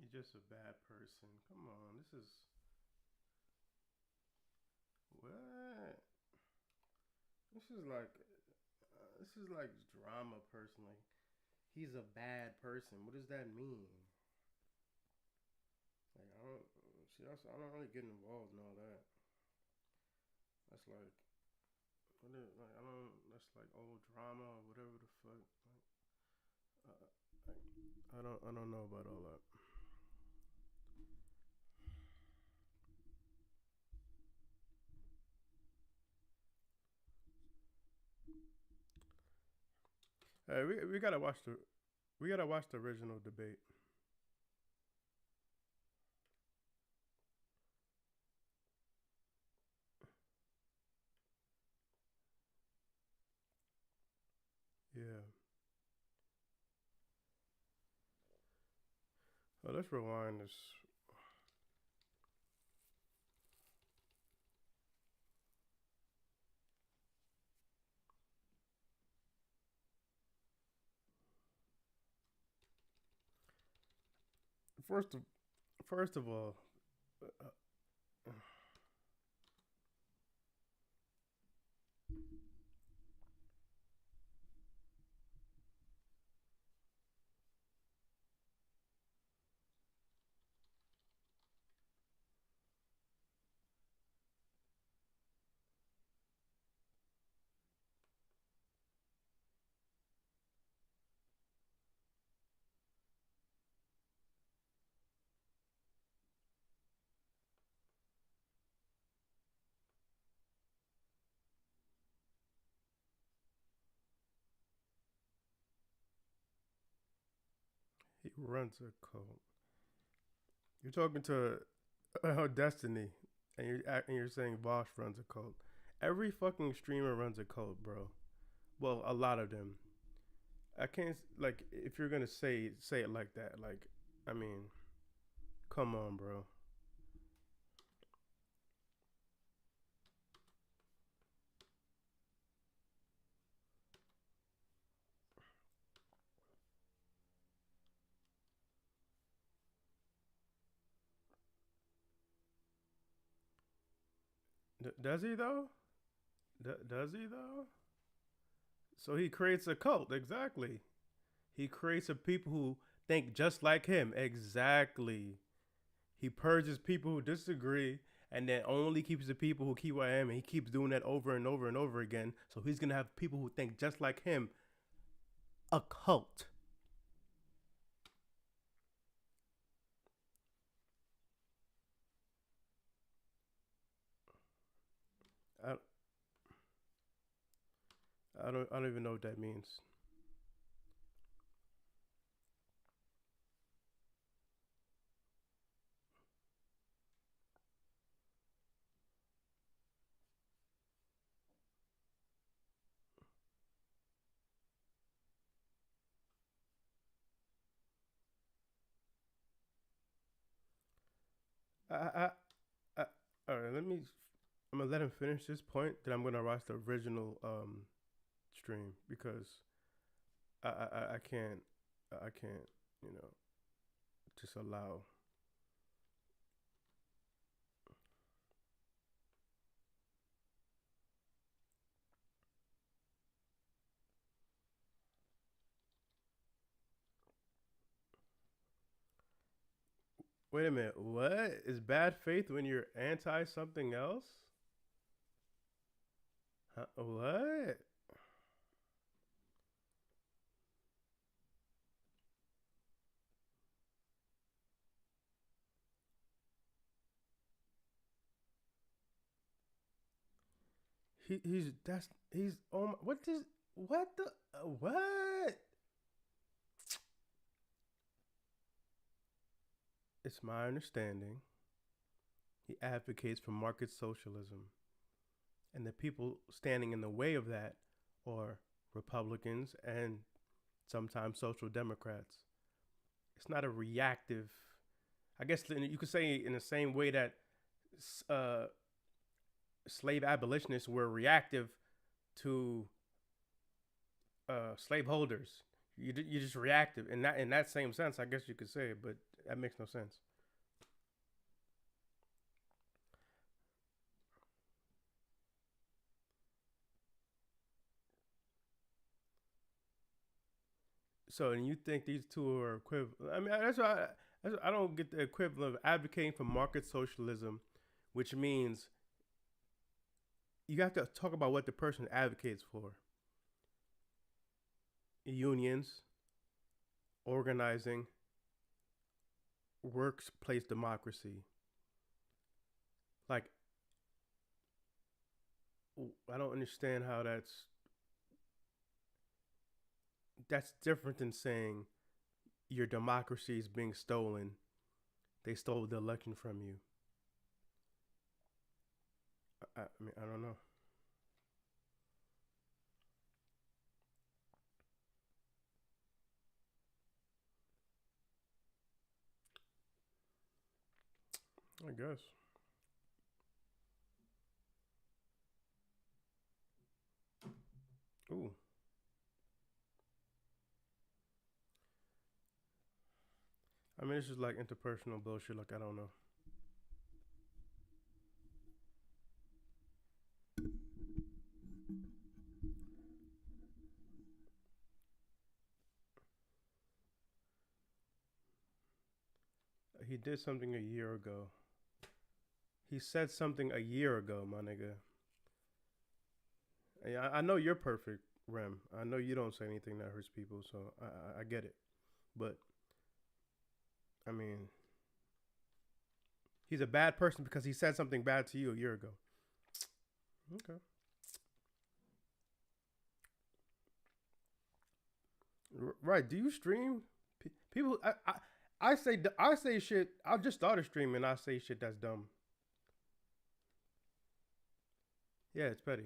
You're just a bad person. Come on, what? This is like this is like drama. Personally, he's a bad person. What does that mean? Like I don't see. I don't really get involved in all that. That's like like I don't. That's like old drama or whatever the fuck. Like, I don't know about all that. Hey, we gotta watch the original debate. Yeah. Well, let's rewind this. First of first of all, uh, he runs a cult. You're talking to Destiny, and you're saying Vosh runs a cult. Every fucking streamer runs a cult, bro. Well, a lot of them. I can't like if you're gonna say it like that. Like, I mean, come on, bro. Does he though? Does he though? So he creates a cult, exactly. He creates a people who think just like him, exactly. He purges people who disagree, and then only keeps the people who keep what I am, and he keeps doing that over and over and over again. So he's gonna have people who think just like him, a cult. I, I don't even know what that means. I, I, I all right. Let me. I'm gonna let him finish this point. Then I'm gonna watch the original stream because I can't I can't you know just allow. Wait a minute. What is bad faith when you're anti something else? Huh? What? He's oh my, what the what? It's my understanding he advocates for market socialism, and the people standing in the way of that are Republicans and sometimes social democrats. It's not a reactive. I guess you could say in the same way that uh, slave abolitionists were reactive to slave holders. You're just reactive in that same sense. I guess you could say, but That makes no sense. So, and you think these two are equivalent? I mean, I don't get the equivalent of advocating for market socialism, which means you have to talk about what the person advocates for. Unions, organizing, workplace democracy. Like, I don't understand how that's different than saying your democracy is being stolen. They stole the election from you. I mean, I don't know. I guess. Ooh. I mean, it's just like interpersonal bullshit. Like, I don't know. He did something a year ago. He said something a year ago, my nigga. Yeah, I know you're perfect, Rem. I know you don't say anything that hurts people, so I get it. But I mean, he's a bad person because he said something bad to you a year ago. Okay. Right? Do you stream? People, I say shit. I just started streaming. I say shit that's dumb. Yeah, it's petty.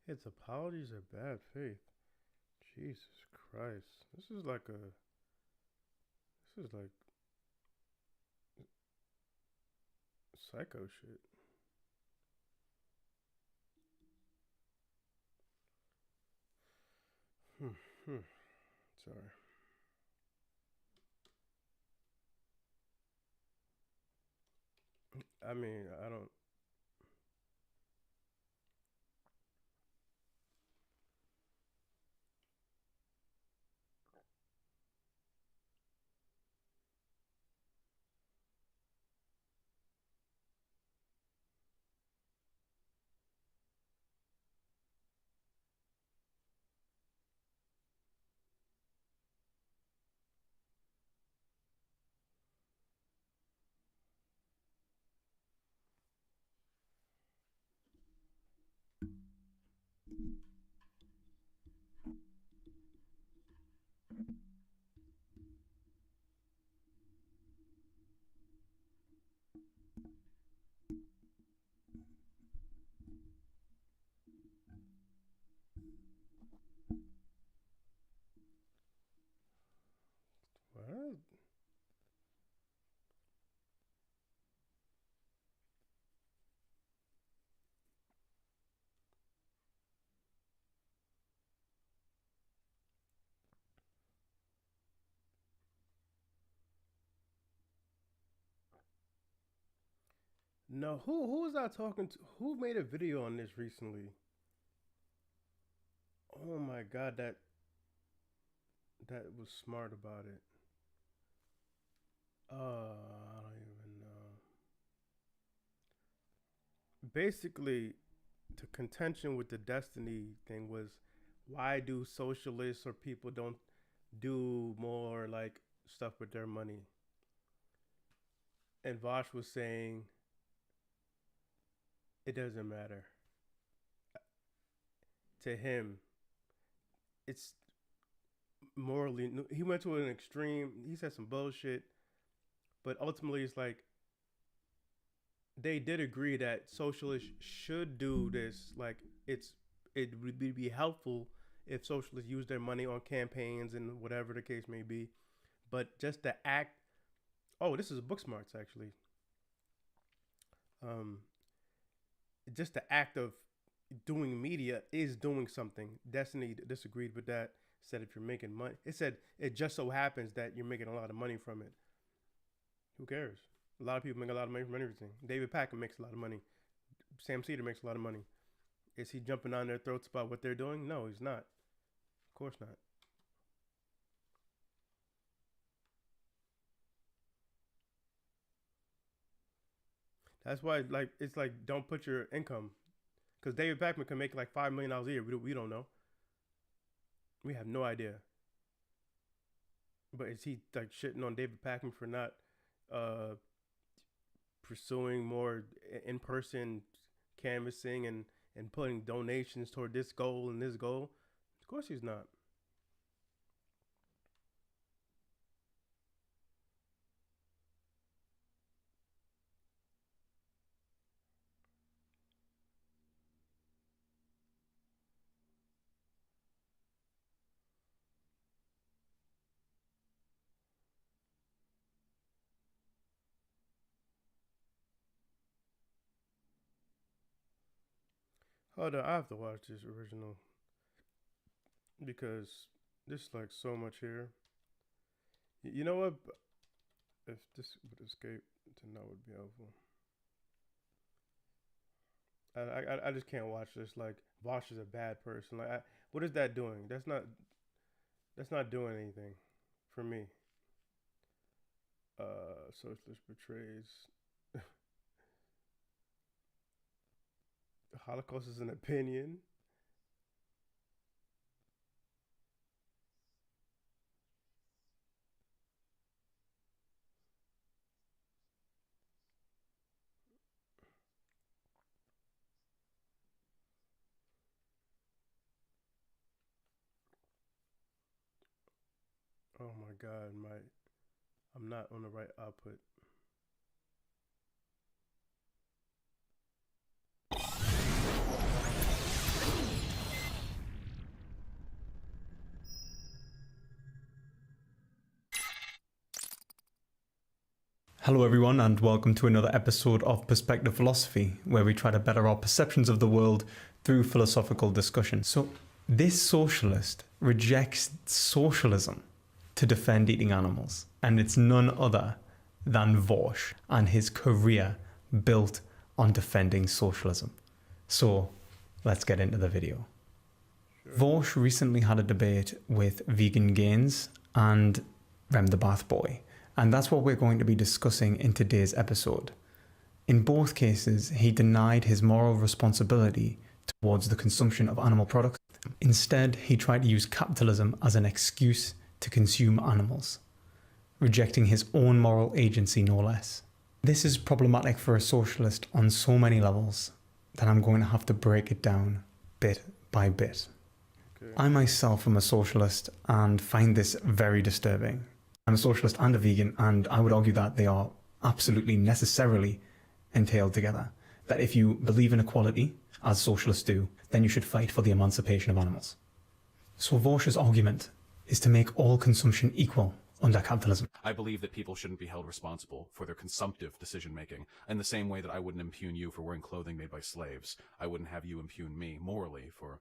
His apologies are bad faith. Jesus Christ, this is like psycho shit. Hmm. Hmm. Sorry. I mean, I don't. What? No. Who was I talking to? Who made a video on this recently? Oh my god, that was smart about it. I don't even know. Basically, the contention with the destiny thing was, why do socialists or people don't do more like stuff with their money? And Vosh was saying it doesn't matter to him. It's morally. He went to an extreme. He said some bullshit, but ultimately, it's like they did agree that socialists should do this. Like, it would be helpful if socialists use their money on campaigns and whatever the case may be. But just the act. Oh, this is book smarts actually. Um, just the act of doing media is doing something. Destiny disagreed with that. Said if you're making money, it said it just so happens that you're making a lot of money from it. Who cares? A lot of people make a lot of money from everything. David Packer makes a lot of money. Sam Cedar makes a lot of money. Is he jumping on their throats about what they're doing? No, he's not. Of course not. That's why, like, it's like don't put your income, because David Packman can make like $5 million a year. We don't know. We have no idea. But is he like shitting on David Packman for not uh, pursuing more in-person canvassing and putting donations toward this goal and this goal? Of course he's not. Hold on, I have to watch this original because there's like so much here. You know what? If this would escape, then that would be helpful. I just can't watch this. Like Vosh is a bad person. Like, what is that doing? That's not doing anything for me. Socialist betrays. The Holocaust is an opinion. Oh my God, I'm not on the right output. Hello, everyone, and welcome to another episode of Perspective Philosophy, where we try to better our perceptions of the world through philosophical discussion. So, this socialist rejects socialism to defend eating animals, and it's none other than Vosh and his career built on defending socialism. So, let's get into the video. Sure. Vosh recently had a debate with Vegan Gains and Rem the Bath Boy. And that's what we're going to be discussing in today's episode. In both cases, he denied his moral responsibility towards the consumption of animal products. Instead, he tried to use capitalism as an excuse to consume animals, rejecting his own moral agency no less. This is problematic for a socialist on so many levels that I'm going to have to break it down bit by bit. Okay. I myself am a socialist and find this very disturbing. I'm a socialist and a vegan, and I would argue that they are absolutely necessarily entailed together. That if you believe in equality, as socialists do, then you should fight for the emancipation of animals. So Vosh's argument is to make all consumption equal under capitalism. I believe that people shouldn't be held responsible for their consumptive decision-making, in the same way that I wouldn't impugn you for wearing clothing made by slaves. I wouldn't have you impugn me morally for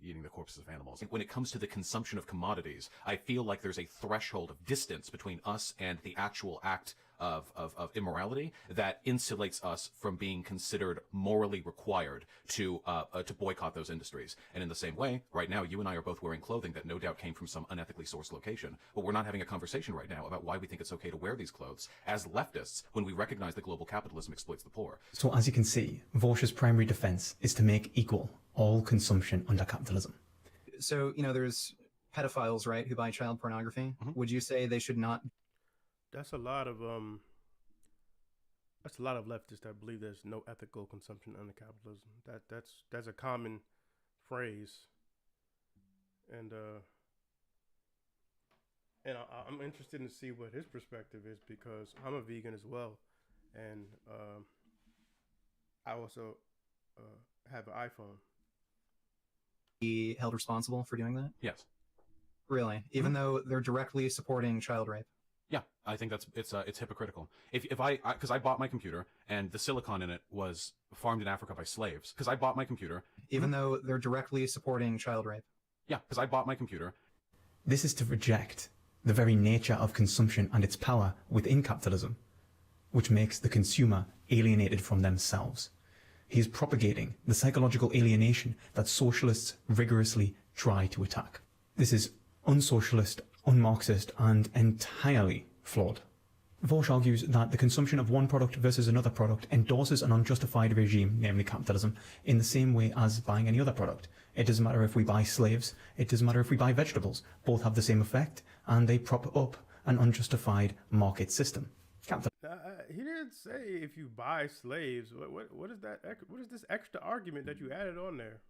eating the corpses of animals. When it comes to the consumption of commodities, I feel like there's a threshold of distance between us and the actual act of immorality that insulates us from being considered morally required to boycott those industries. And in the same way, right now, you and I are both wearing clothing that no doubt came from some unethically sourced location, but we're not having a conversation right now about why we think it's okay to wear these clothes as leftists when we recognize that global capitalism exploits the poor. So as you can see, Vosh's primary defense is to make equal all consumption under capitalism. So, there's pedophiles, right, who buy child pornography. Mm-hmm. Would you say they should not? That's a lot of leftists that believe there's no ethical consumption under capitalism. That's a common phrase, and I'm interested in see what his perspective is, because I'm a vegan as well, and I also have an iPhone. be held responsible for doing that? Yes. Really? Even though they're directly supporting child rape? Yeah, I think it's hypocritical. If I because I bought my computer and the silicon in it was farmed in Africa by slaves. Because I bought my computer. Even though they're directly supporting child rape? Yeah, because I bought my computer. This is to reject the very nature of consumption and its power within capitalism, which makes the consumer alienated from themselves. He is propagating the psychological alienation that socialists rigorously try to attack. This is unsocialist, unmarxist, and entirely flawed. Walsh argues that the consumption of one product versus another product endorses an unjustified regime, namely capitalism, in the same way as buying any other product. It doesn't matter if we buy slaves, it doesn't matter if we buy vegetables. Both have the same effect, and they prop up an unjustified market system. He didn't say if you buy slaves. What is that? What is this extra argument that you added on there?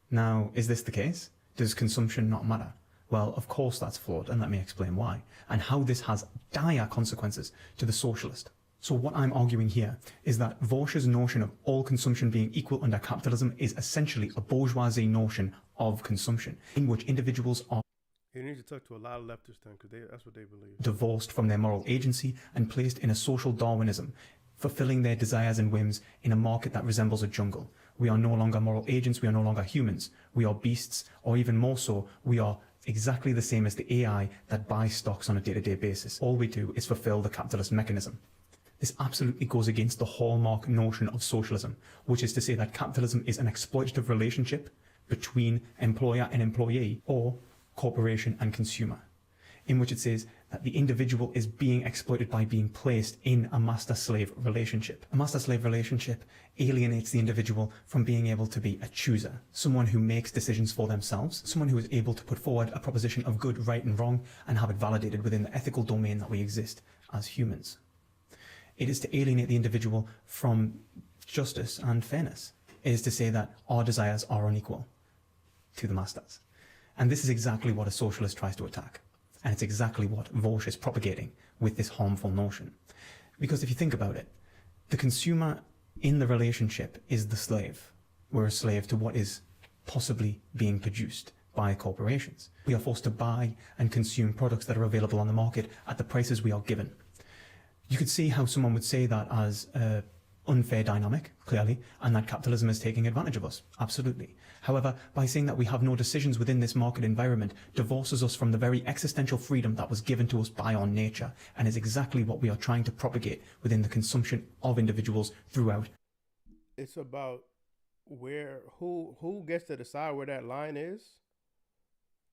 Now, is this the case? Does consumption not matter? Well, of course that's flawed, and let me explain why, and how this has dire consequences to the socialist. So what I'm arguing here is that Walsh's notion of all consumption being equal under capitalism is essentially a bourgeoisie notion of consumption, in which individuals are You need to talk to a lot of leftists then, because that's what they believe. Divorced from their moral agency and placed in a social Darwinism, fulfilling their desires and whims in a market that resembles a jungle. We are no longer moral agents, we are no longer humans. We are beasts, or even more so, we are exactly the same as the AI that buys stocks on a day-to-day basis. All we do is fulfill the capitalist mechanism. This absolutely goes against the hallmark notion of socialism, which is to say that capitalism is an exploitative relationship between employer and employee, or corporation and consumer, in which it says that the individual is being exploited by being placed in a master-slave relationship. A master-slave relationship alienates the individual from being able to be a chooser, someone who makes decisions for themselves, someone who is able to put forward a proposition of good, right and wrong and have it validated within the ethical domain that we exist as humans. It is to alienate the individual from justice and fairness. It is to say that our desires are unequal to the masters. And this is exactly what a socialist tries to attack. And it's exactly what Walsh is propagating with this harmful notion. Because if you think about it, the consumer in the relationship is the slave. We're a slave to what is possibly being produced by corporations. We are forced to buy and consume products that are available on the market at the prices we are given. You could see how someone would say that as an unfair dynamic, clearly, and that capitalism is taking advantage of us, absolutely. However, by saying that we have no decisions within this market environment divorces us from the very existential freedom that was given to us by our nature, and is exactly what we are trying to propagate within the consumption of individuals throughout. It's about who gets to decide where that line is,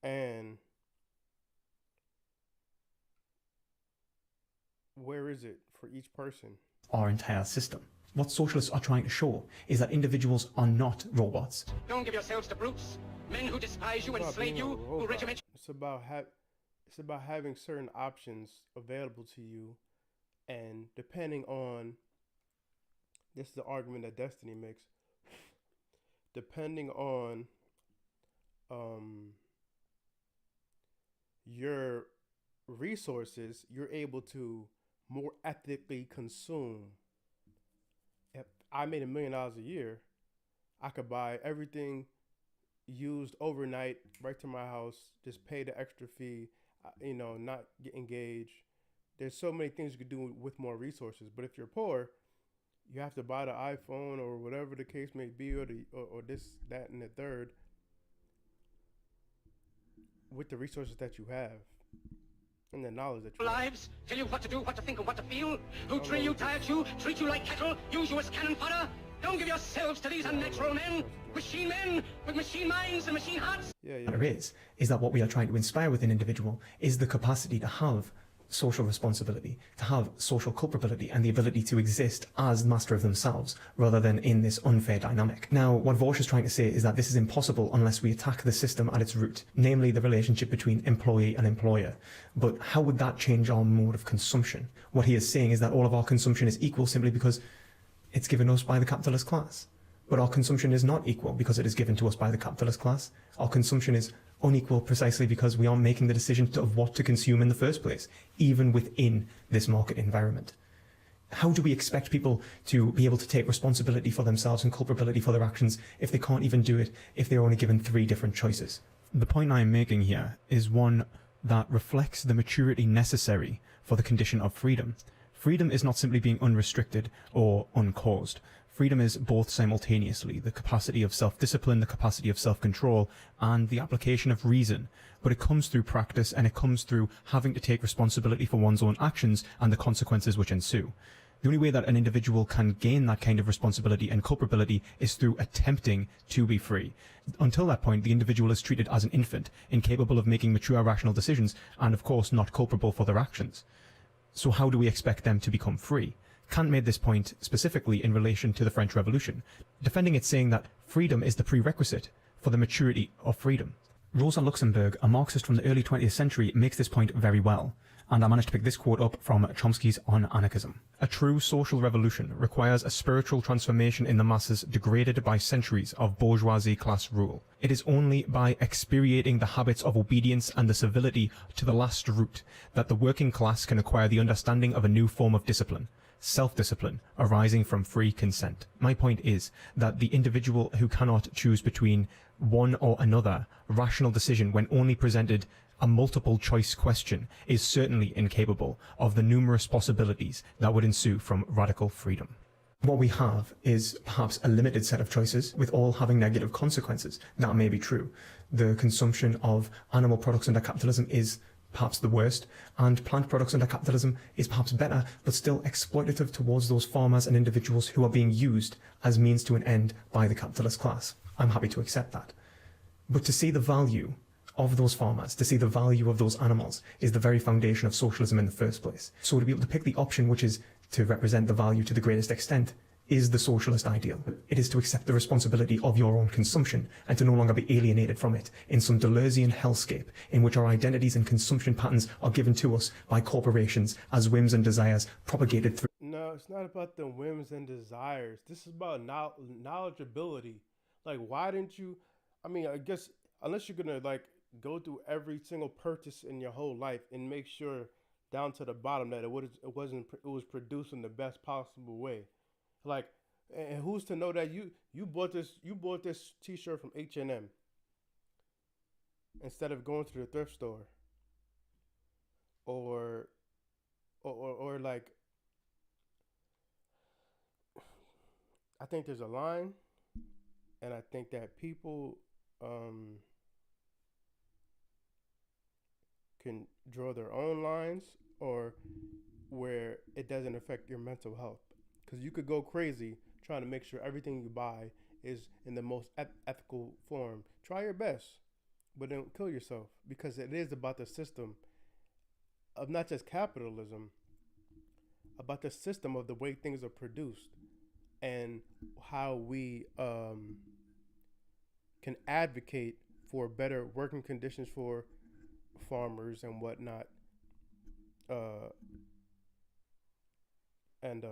and where is it for each person? Our entire system. What socialists are trying to show is that individuals are not robots. Don't give yourselves to brutes, men who despise you, enslave you, who regiment. It's about having certain options available to you, and depending on, this is the argument that Destiny makes, depending on your resources, you're able to more ethically consume. If I made $1 million a year, I could buy everything used overnight right to my house, just pay the extra fee, not get engaged. There's so many things you could do with more resources. But if you're poor, you have to buy the iPhone or whatever the case may be, or this, that, and the third, with the resources that you have and the knowledge that you have. Lives tell you what to do, what to think, and what to feel. Who drill you, diet you, treat you like cattle, use you as cannon fodder. Don't give yourselves to these unnatural men with machine minds and machine hearts. There is that what we are trying to inspire within an individual is the capacity to have social responsibility, to have social culpability, and the ability to exist as master of themselves rather than in this unfair dynamic. Now, what Walsh is trying to say is that this is impossible unless we attack the system at its root, namely the relationship between employee and employer. But how would that change our mode of consumption? What he is saying is that all of our consumption is equal simply because it's given us by the capitalist class. But our consumption is not equal because it is given to us by the capitalist class. Our consumption is unequal precisely because we aren't making the decision of what to consume in the first place, even within this market environment. How do we expect people to be able to take responsibility for themselves and culpability for their actions if they can't even do it if they're only given 3 different choices? The point I am making here is one that reflects the maturity necessary for the condition of freedom. Freedom is not simply being unrestricted or uncaused. Freedom is both simultaneously the capacity of self-discipline, the capacity of self-control, and the application of reason. But it comes through practice, and it comes through having to take responsibility for one's own actions and the consequences which ensue. The only way that an individual can gain that kind of responsibility and culpability is through attempting to be free. Until that point, the individual is treated as an infant, incapable of making mature, rational decisions, and of course not culpable for their actions. So how do we expect them to become free? Kant made this point specifically in relation to the French Revolution, defending it, saying that freedom is the prerequisite for the maturity of freedom. Rosa Luxemburg, a Marxist from the early 20th century, makes this point very well, and I managed to pick this quote up from Chomsky's On Anarchism. A true social revolution requires a spiritual transformation in the masses degraded by centuries of bourgeoisie class rule. It is only by expiating the habits of obedience and the civility to the last root that the working class can acquire the understanding of a new form of discipline. Self-discipline arising from free consent. My point is that the individual who cannot choose between one or another rational decision when only presented a multiple choice question is certainly incapable of the numerous possibilities that would ensue from radical freedom. What we have is perhaps a limited set of choices, with all having negative consequences. That may be true. The consumption of animal products under capitalism is perhaps the worst, and plant products under capitalism is perhaps better, but still exploitative towards those farmers and individuals who are being used as means to an end by the capitalist class. I'm happy to accept that. But to see the value of those farmers, to see the value of those animals, is the very foundation of socialism in the first place. So to be able to pick the option which is to represent the value to the greatest extent is the socialist ideal. It is to accept the responsibility of your own consumption and to no longer be alienated from it in some Deleuzian hellscape in which our identities and consumption patterns are given to us by corporations as whims and desires propagated through. No, it's not about the whims and desires. This is about knowledgeability. Like, why didn't you, I mean, I guess, unless you're going to, like, go through every single purchase in your whole life and make sure down to the bottom that it was produced in the best possible way. Like, and who's to know that you bought this T-shirt from H&M instead of going to the thrift store, or like, I think there's a line, and I think that people can draw their own lines, or where it doesn't affect your mental health. Because you could go crazy trying to make sure everything you buy is in the most ethical form. Try your best, but don't kill yourself, because it is about the system of not just capitalism, about the system of the way things are produced and how we can advocate for better working conditions for farmers and whatnot, and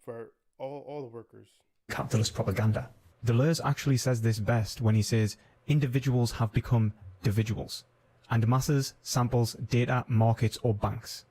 for all the workers. Capitalist propaganda. Deleuze actually says this best when he says, individuals have become dividuals, and masses, samples, data, markets, or banks.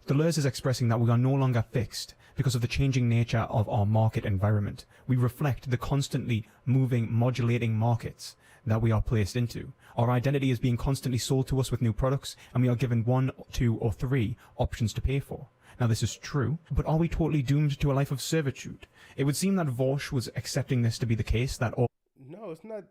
Deleuze is expressing that we are no longer fixed because of the changing nature of our market environment. We reflect the constantly moving, modulating markets that we are placed into. Our identity is being constantly sold to us with new products, and we are given 1, 2, or 3 options to pay for. Now, this is true, but are we totally doomed to a life of servitude? It would seem that Vosch was accepting this to be the case, that all... No, it's not.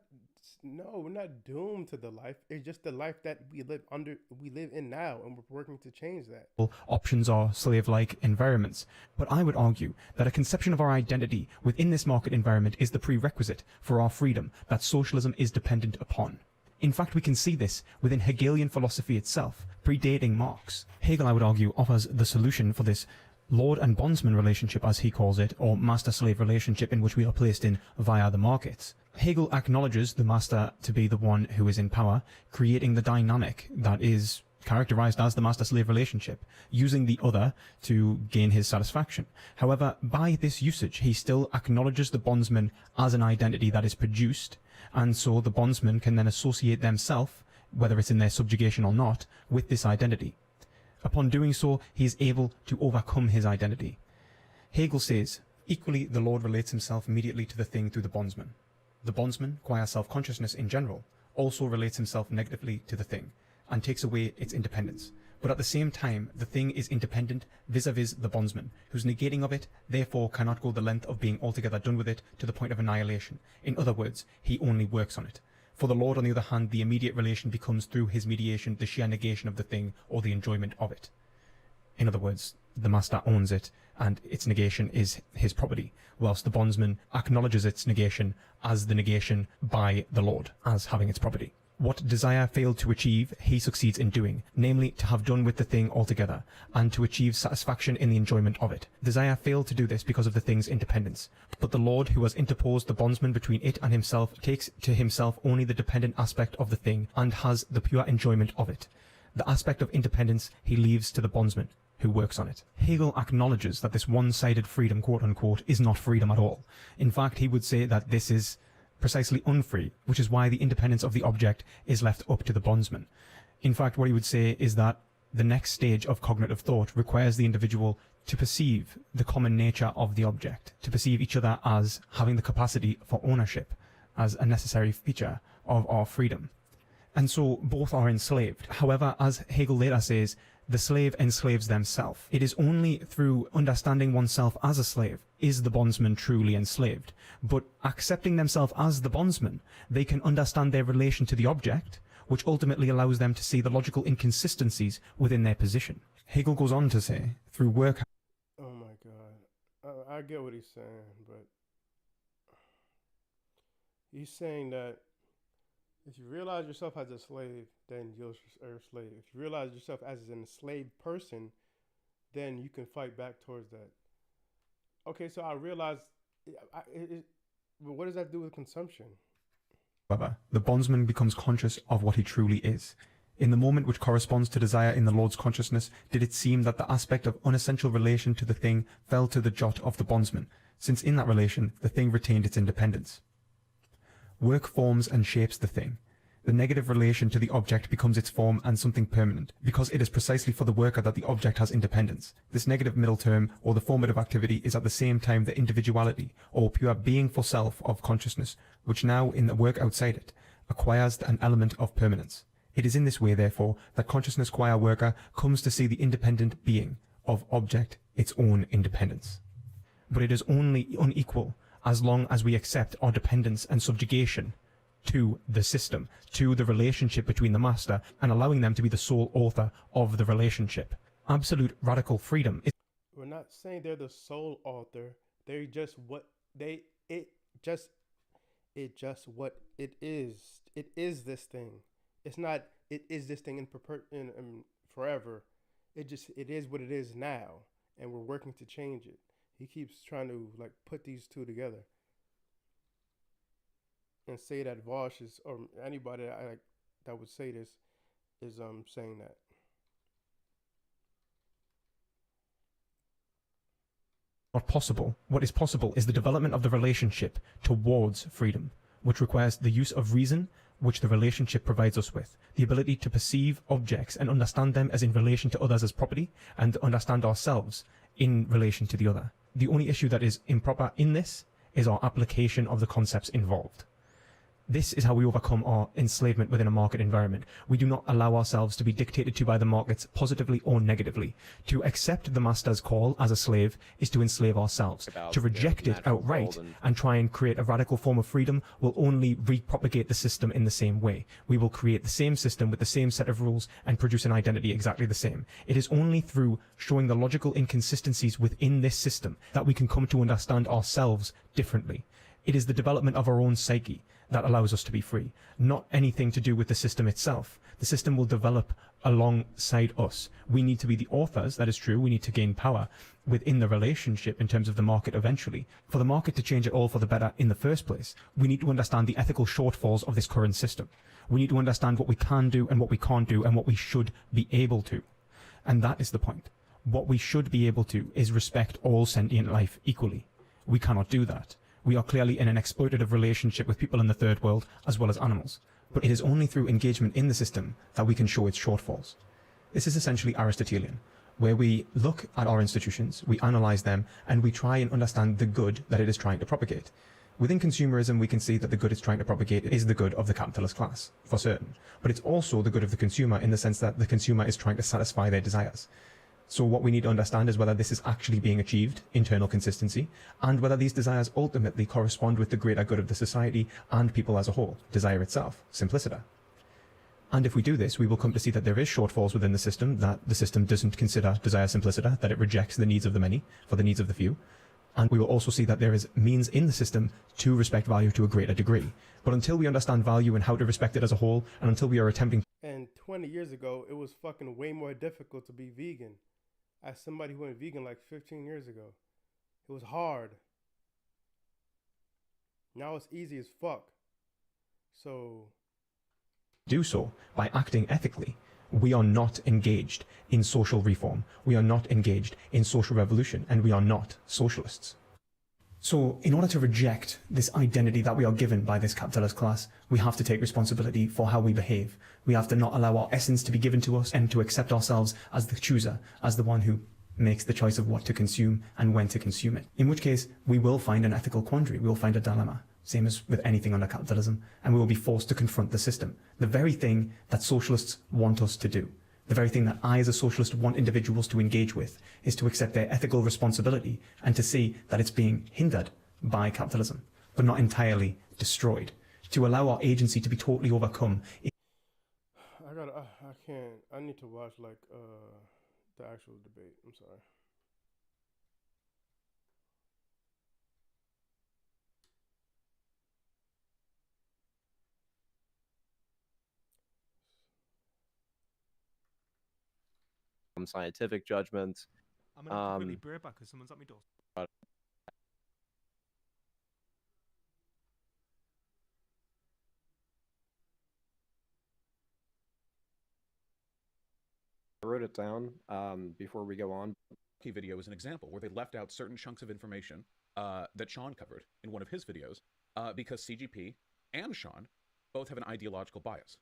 No, we're not doomed to the life. It's just the life that we live in now, and we're working to change that. Options are slave-like environments. But I would argue that a conception of our identity within this market environment is the prerequisite for our freedom that socialism is dependent upon. In fact, we can see this within Hegelian philosophy itself, predating Marx. Hegel, I would argue, offers the solution for this lord and bondsman relationship, as he calls it, or master-slave relationship in which we are placed in via the markets. Hegel acknowledges the master to be the one who is in power, creating the dynamic that is characterized as the master-slave relationship, using the other to gain his satisfaction. However, by this usage, he still acknowledges the bondsman as an identity that is produced, and so the bondsman can then associate themselves, whether it's in their subjugation or not, with this identity. Upon doing so, he is able to overcome his identity. Hegel says, equally, the Lord relates himself immediately to the thing through the bondsman. The bondsman, qua self-consciousness in general, also relates himself negatively to the thing, and takes away its independence. But at the same time, the thing is independent vis-a-vis the bondsman, whose negating of it therefore cannot go the length of being altogether done with it to the point of annihilation. In other words, he only works on it. For the Lord, on the other hand, the immediate relation becomes through his mediation the sheer negation of the thing or the enjoyment of it. In other words, the master owns it, and its negation is his property, whilst the bondsman acknowledges its negation as the negation by the Lord, as having its property. What desire failed to achieve, he succeeds in doing, namely to have done with the thing altogether, and to achieve satisfaction in the enjoyment of it. Desire failed to do this because of the thing's independence. But the Lord, who has interposed the bondsman between it and himself, takes to himself only the dependent aspect of the thing, and has the pure enjoyment of it. The aspect of independence he leaves to the bondsman, who works on it. Hegel acknowledges that this one-sided freedom, quote-unquote, is not freedom at all. In fact, he would say that this is precisely unfree, which is why the independence of the object is left up to the bondsman. In fact, what he would say is that the next stage of cognitive thought requires the individual to perceive the common nature of the object, to perceive each other as having the capacity for ownership, as a necessary feature of our freedom. And so both are enslaved. However, as Hegel later says, the slave enslaves themselves. It is only through understanding oneself as a slave is the bondsman truly enslaved. But accepting themselves as the bondsman, they can understand their relation to the object, which ultimately allows them to see the logical inconsistencies within their position. Hegel goes on to say, through work... Oh my God. I get what he's saying, but he's saying that if you realize yourself as a slave, then you're a slave. If you realize yourself as an enslaved person, then you can fight back towards that. Okay, so I realize, but what does that do with consumption? However, the bondsman becomes conscious of what he truly is. In the moment which corresponds to desire in the Lord's consciousness, did it seem that the aspect of unessential relation to the thing fell to the jot of the bondsman, since in that relation the thing retained its independence. Work forms and shapes the thing. The negative relation to the object becomes its form and something permanent, because it is precisely for the worker that the object has independence. This negative middle term, or the formative activity, is at the same time the individuality, or pure being for self of consciousness, which now, in the work outside it, acquires an element of permanence. It is in this way, therefore, that consciousness qua worker comes to see the independent being of object its own independence. But it is only unequal as long as we accept our dependence and subjugation to the system, to the relationship between the master, and allowing them to be the sole author of the relationship. Absolute radical freedom is... We're not saying they're the sole author. They're just what it just what it is. It is this thing. It's not it is this thing in forever. It is what it is now, and we're working to change it. He keeps trying to put these two together and say that Vosh is, or anybody that would say this is saying that. Not possible. What is possible is the development of the relationship towards freedom, which requires the use of reason, which the relationship provides us with, the ability to perceive objects and understand them as in relation to others as property, and to understand ourselves in relation to the other. The only issue that is improper in this is our application of the concepts involved. This is how we overcome our enslavement within a market environment. We do not allow ourselves to be dictated to by the markets positively or negatively. To accept the master's call as a slave is to enslave ourselves. To reject it outright and try and create a radical form of freedom will only repropagate the system in the same way. We will create the same system with the same set of rules and produce an identity exactly the same. It is only through showing the logical inconsistencies within this system that we can come to understand ourselves differently. It is the development of our own psyche that allows us to be free, not anything to do with the system itself. The system will develop alongside us. We need to be the authors, that is true, we need to gain power within the relationship in terms of the market eventually. For the market to change it all for the better in the first place, we need to understand the ethical shortfalls of this current system. We need to understand what we can do and what we can't do and what we should be able to. And that is the point. What we should be able to is respect all sentient life equally. We cannot do that. We are clearly in an exploitative relationship with people in the third world as well as animals. But it is only through engagement in the system that we can show its shortfalls. This is essentially Aristotelian, where we look at our institutions, we analyze them, and we try and understand the good that it is trying to propagate. Within consumerism, we can see that the good it's trying to propagate is the good of the capitalist class, for certain. But it's also the good of the consumer in the sense that the consumer is trying to satisfy their desires. So what we need to understand is whether this is actually being achieved, internal consistency, and whether these desires ultimately correspond with the greater good of the society and people as a whole, desire itself, simpliciter. And if we do this, we will come to see that there is shortfalls within the system, that the system doesn't consider desire simpliciter, that it rejects the needs of the many for the needs of the few. And we will also see that there is means in the system to respect value to a greater degree. But until we understand value and how to respect it as a whole, and until we are attempting... And 20 years ago, it was fucking way more difficult to be vegan. As somebody who went vegan like 15 years ago, it was hard. Now it's easy as fuck. So... do so by acting ethically. We are not engaged in social reform. We are not engaged in social revolution, and we are not socialists. So in order to reject this identity that we are given by this capitalist class, we have to take responsibility for how we behave. We have to not allow our essence to be given to us and to accept ourselves as the chooser, as the one who makes the choice of what to consume and when to consume it. In which case, we will find an ethical quandary. We will find a dilemma. Same as with anything under capitalism, and we will be forced to confront the system. The very thing that socialists want us to do, the very thing that I as a socialist want individuals to engage with, is to accept their ethical responsibility and to see that it's being hindered by capitalism, but not entirely destroyed. To allow our agency to be totally overcome. I can't, I need to watch like the actual debate. I'm sorry. Scientific judgment. I'm going to have to quickly be right back because someone's at my door. I wrote it down before we go on. Video is an example where they left out certain chunks of information that Sean covered in one of his videos because CGP and Sean both have an ideological bias.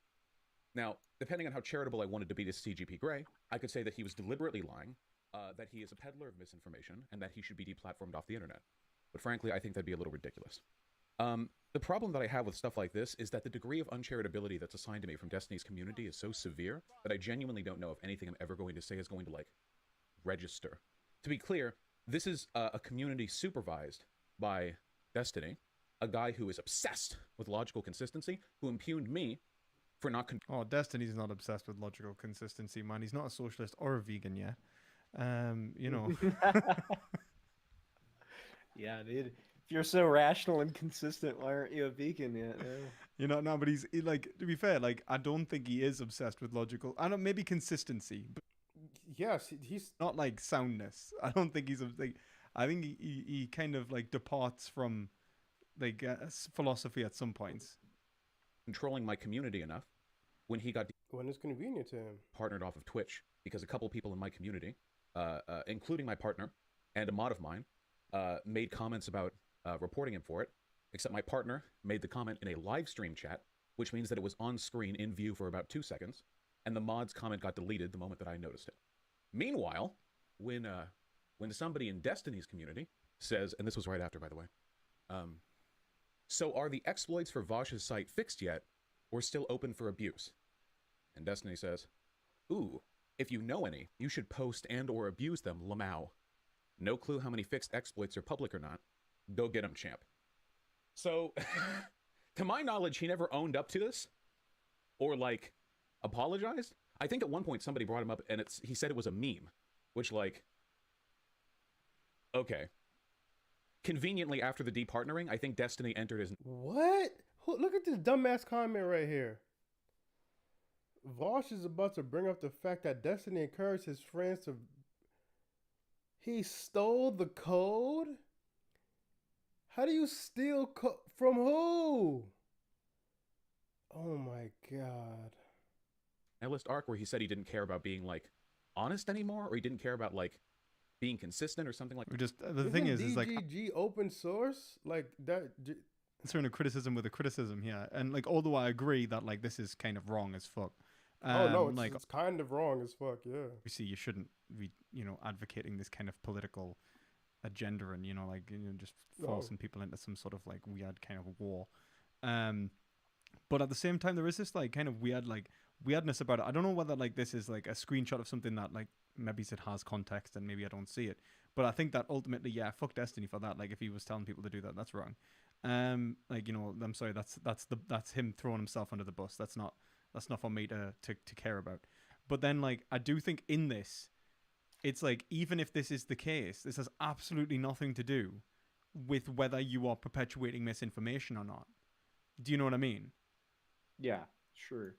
Now, depending on how charitable I wanted to be to CGP Grey, I could say that he was deliberately lying, that he is a peddler of misinformation, and that he should be deplatformed off the internet. But frankly, I think that'd be a little ridiculous. The problem that I have with stuff like this is that the degree of uncharitability that's assigned to me from Destiny's community is so severe that I genuinely don't know if anything I'm ever going to say is going to, like, register. To be clear, this is a community supervised by Destiny, a guy who is obsessed with logical consistency, who impugned me for not... Oh, Destiny's not obsessed with logical consistency, man. He's not a socialist or a vegan yet. You know. Yeah, dude. If you're so rational and consistent, why aren't you a vegan yet? You know, no, but he's like, to be fair, like, I don't think he is obsessed with logical. I don't, maybe consistency, but Yes, he's not like soundness. I don't think he's like. I think he kind of like departs from like philosophy at some points. controlling my community enough when he got when it's convenient to him. Partnered off of Twitch because a couple people in my community, including my partner and a mod of mine, made comments about reporting him for it, except my partner made the comment in a live stream chat, which means that it was on screen in view for about 2 seconds, and the mod's comment got deleted the moment that I noticed it. Meanwhile, when somebody in Destiny's community says, and this was right after, by the way, so are the exploits for Vosh's site fixed yet, or still open for abuse? And Destiny says, ooh, if you know any, you should post and or abuse them, Lamau. No clue how many fixed exploits are public or not. Go get them, champ. So, to my knowledge, he never owned up to this, or like, apologized. I think at one point somebody brought him up and he said it was a meme, which like, okay. Conveniently after the departnering, I think Destiny entered as... What? Look at this dumbass comment right here. Vosh is about to bring up the fact that Destiny encouraged his friends to... He stole the code? How do you steal from who? Oh my god. Nihilist arc where he said he didn't care about being like honest anymore, or he didn't care about like being consistent or something like that. Just the thing is like DGG open source like that. Answering a criticism with a criticism here, and like although I agree that like this is kind of wrong as fuck, Oh no, Like it's kind of wrong as fuck. Yeah. obviously you shouldn't be, advocating this kind of political agenda and just No. forcing people into some sort of like weird kind of war. But at the same time, there is this like kind of weird like weirdness about it. I don't know whether like this is like a screenshot of something that like maybe it has context and maybe I don't see it. But I think that ultimately, yeah, fuck Destiny for that. Like if he was telling people to do that, that's wrong. Like I'm sorry, that's him throwing himself under the bus. That's not for me to care about. But then like I do think in this, it's like even if this is the case, this has absolutely nothing to do with whether you are perpetuating misinformation or not. Do you know what I mean? Yeah, sure.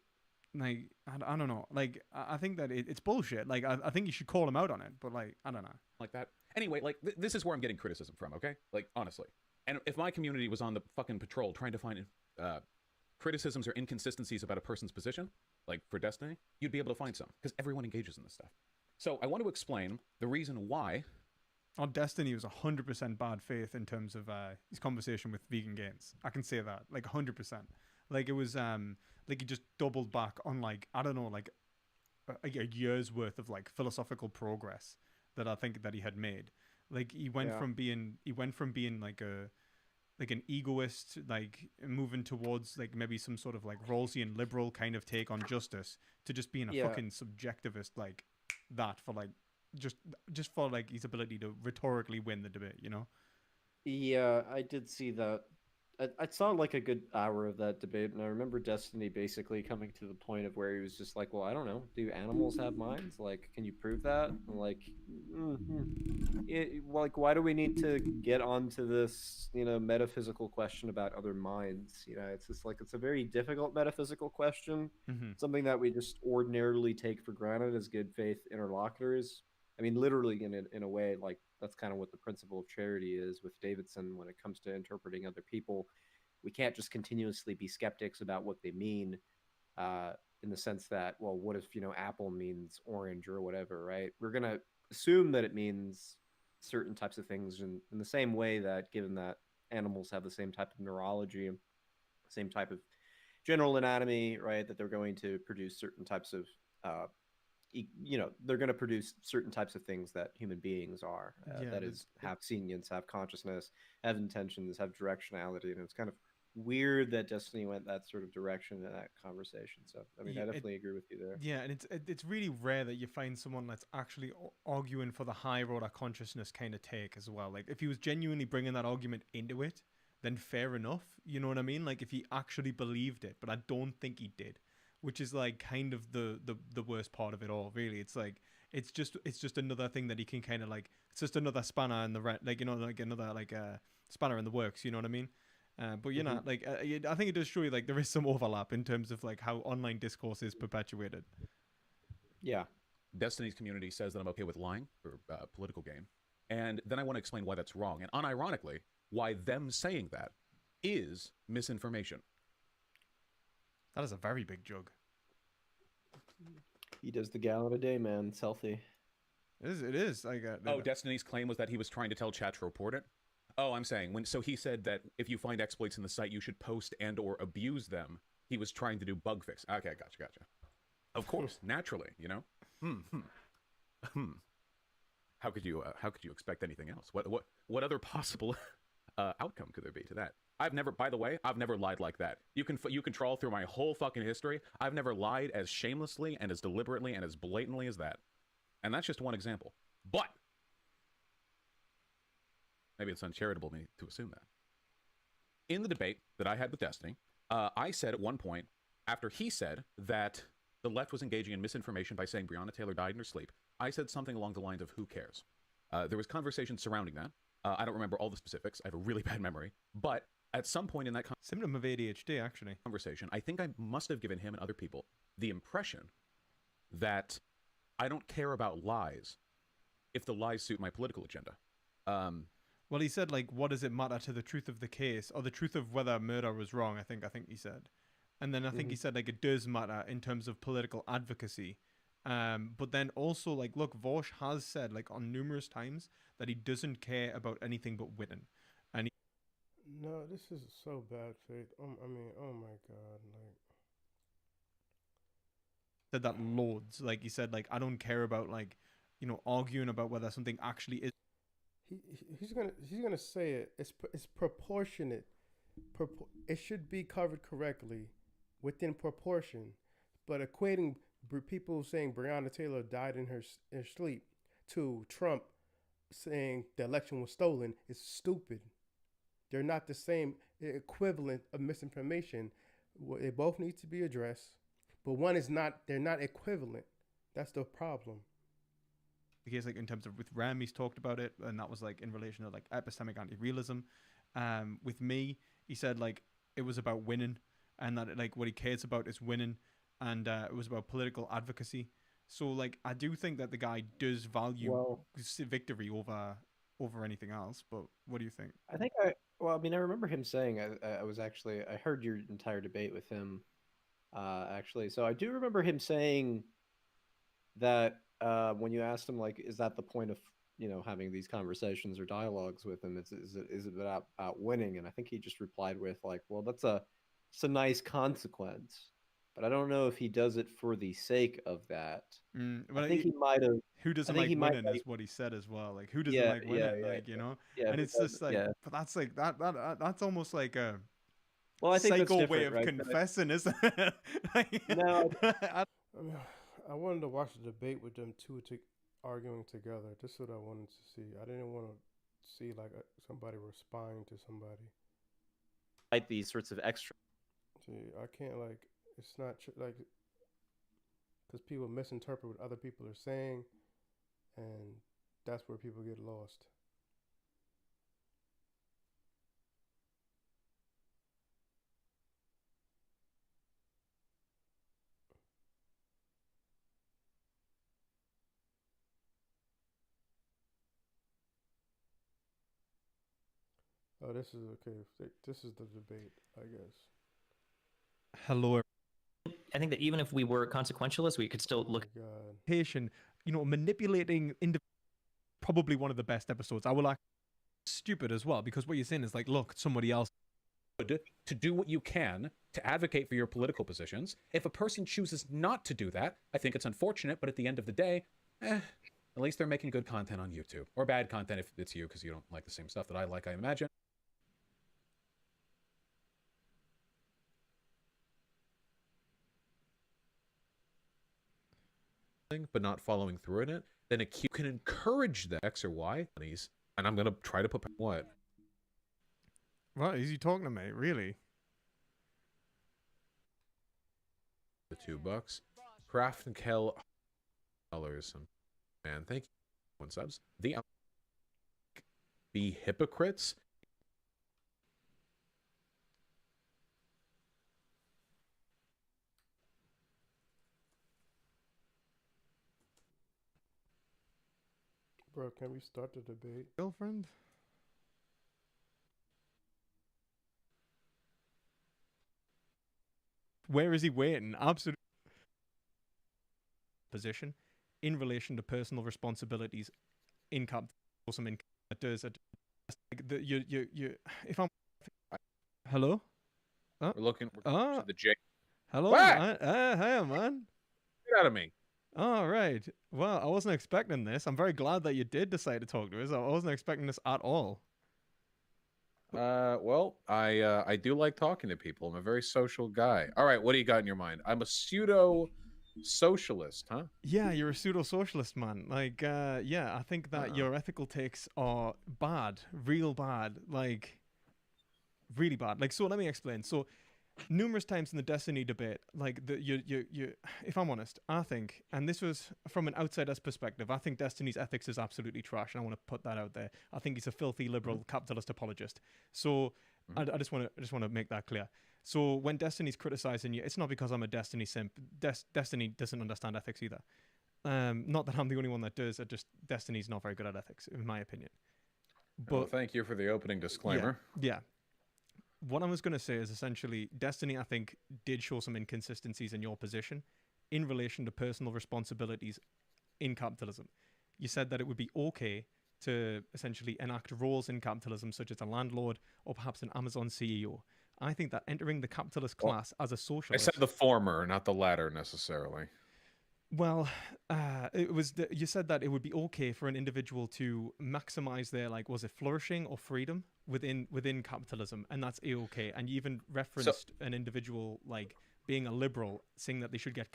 Like I don't know. Like I think that it's bullshit. Like I think you should call him out on it. But like I don't know. Like that. Anyway, like this is where I'm getting criticism from. Okay, like honestly. And if my community was on the fucking patrol trying to find criticisms or inconsistencies about a person's position, like for Destiny, you'd be able to find some because everyone engages in this stuff. So I want to explain the reason why. On Destiny was 100% bad faith in terms of his conversation with Vegan Gains. I can say that, like 100%. Like it was, like he just doubled back on like I don't know, like a year's worth of like philosophical progress that I think that he had made. Like he went from being like an egoist, like moving towards like maybe some sort of like Rawlsian liberal kind of take on justice to just being a fucking subjectivist like that for like just for like his ability to rhetorically win the debate, Yeah, I did see that. I saw like a good hour of that debate, and I remember Destiny basically coming to the point of where he was just like, "Well, I don't know. Do animals have minds? Like, can you prove that?" And like, like, why do we need to get onto this, metaphysical question about other minds? It's just like it's a very difficult metaphysical question, something that we just ordinarily take for granted as good faith interlocutors. I mean, literally, in a way, like that's kind of what the principle of charity is with Davidson when it comes to interpreting other people. We can't just continuously be skeptics about what they mean, in the sense that, well, what if apple means orange or whatever, right? We're gonna assume that it means certain types of things in the same way that, given that animals have the same type of neurology, same type of general anatomy, right, that they're going to produce certain types of they're going to produce certain types of things that human beings are. That is, have sentience, have consciousness, have intentions, have directionality, and it's kind of weird that Destiny went that sort of direction in that conversation. So, I mean, I definitely agree with you there. Yeah, and it's really rare that you find someone that's actually arguing for the higher order consciousness kind of take as well. Like, if he was genuinely bringing that argument into it, then fair enough. You know what I mean? Like, if he actually believed it, but I don't think he did. Which is like kind of the worst part of it all, really. It's like it's just another thing that he can kind of like. It's just another spanner in the like another like spanner in the works. You know what I mean? But like I think it does show you like there is some overlap in terms of like how online discourse is perpetuated. Yeah, Destiny's community says that I'm okay with lying for political gain, and then I want to explain why that's wrong, and unironically, why them saying that is misinformation. That is a very big jug. He does the gallon a day, man. It's healthy. It is. Like Destiny's claim was that he was trying to tell chat to report it. Oh, I'm saying so he said that if you find exploits in the site, you should post and or abuse them. He was trying to do bug fix. Okay, gotcha. Of course, naturally, How could you expect anything else? What other possible outcome could there be to that? I've never lied like that. You can trawl through my whole fucking history. I've never lied as shamelessly and as deliberately and as blatantly as that. And that's just one example. But maybe it's uncharitable of me to assume that. In the debate that I had with Destiny, I said at one point, after he said that the left was engaging in misinformation by saying Breonna Taylor died in her sleep, I said something along the lines of, who cares? There was conversation surrounding that. I don't remember all the specifics. I have a really bad memory. But at some point in that symptom of ADHD, actually, conversation, I think I must have given him and other people the impression that I don't care about lies if the lies suit my political agenda. Well, he said, like, what does it matter to the truth of the case or the truth of whether murder was wrong? I think he said. And then I think he said, like, it does matter in terms of political advocacy. But then also, like, look, Vosh has said, like, on numerous times that he doesn't care about anything but winning. And no, this is so bad faith. I mean, oh my God, like said that loads. Like, he said, like, I don't care about, like, you know, arguing about whether something actually is. He's gonna say it. It's proportionate. It should be covered correctly, within proportion. But equating people saying Breonna Taylor died in her sleep to Trump saying the election was stolen is stupid. They're not the same equivalent of misinformation. They both need to be addressed, but one is not. They're not equivalent. That's the problem. Because, like, in terms of with Rem, he's talked about it, and that was like in relation to like epistemic anti-realism. With me, he said like it was about winning, and that like what he cares about is winning, and it was about political advocacy. So like I do think that the guy does value victory over anything else. But what do you think? I think I mean, I remember him saying, I heard your entire debate with him, actually. So I do remember him saying that when you asked him, like, is that the point of, having these conversations or dialogues with him? Is it about winning? And I think he just replied with, like, well, it's a nice consequence, but I don't know if he does it for the sake of that. But I think he might have. Who doesn't like winning is what he said as well. Like, who doesn't like winning? Like, you know? Yeah, and it's just like, but that's like that's almost like a I think psycho way of confessing, isn't it? No, I wanted to watch the debate with them two arguing together. This is what I wanted to see. I didn't want to see like somebody responding to somebody. Like these sorts of extra. See, I can't like. It's not like because people misinterpret what other people are saying, and that's where people get lost. Oh, this is okay. This is the debate, I guess. Hello. I think that even if we were consequentialists, we could still look. Manipulating probably one of the best episodes. I will act stupid as well, because what you're saying is like, look, somebody else to do what you can to advocate for your political positions. If a person chooses not to do that, I think it's unfortunate, but at the end of the day, at least they're making good content on YouTube, or bad content if it's you because you don't like the same stuff that I like, I imagine. But not following through in it, then you can encourage the X or Y, and I'm gonna try to put what? What is he talking to me? Really? The $2. Craft and Kel dollars. Man, thank you. 1 subs. The be hypocrites. Bro, can we start the debate? Girlfriend? Where is he waiting? Absolute position in relation to personal responsibilities in capitalism. If I'm hello? We're looking to the J. Hello? Hey, man. Get out of me. All right. Well, I wasn't expecting this. I'm very glad that you did decide to talk to us. I wasn't expecting this at all. Well, I do like talking to people. I'm a very social guy. All right, what do you got in your mind? I'm a pseudo-socialist, huh? Yeah, you're a pseudo-socialist, man. Like, yeah, I think that your ethical takes are bad, real bad, like, really bad. Like, so let me explain. So, numerous times in the Destiny debate, like if I'm honest, I think, and this was from an outsider's perspective, I think Destiny's ethics is absolutely trash, and I want to put that out there. I think he's a filthy liberal capitalist apologist. So I just want to make that clear. So when Destiny's criticizing you, it's not because I'm a Destiny simp. Destiny doesn't understand ethics either. Not that I'm the only one that does. Just Destiny's not very good at ethics, in my opinion. But well, thank you for the opening disclaimer. Yeah. What I was going to say is essentially Destiny, I think, did show some inconsistencies in your position in relation to personal responsibilities in capitalism. You said that it would be okay to essentially enact roles in capitalism, such as a landlord or perhaps an Amazon CEO. I think that entering the capitalist class as a socialist... I said the former, not the latter necessarily. Well, you said that it would be okay for an individual to maximize their, like, was it flourishing or freedom within capitalism, and that's a-okay. And you even So referenced an individual like being a liberal, saying that they should get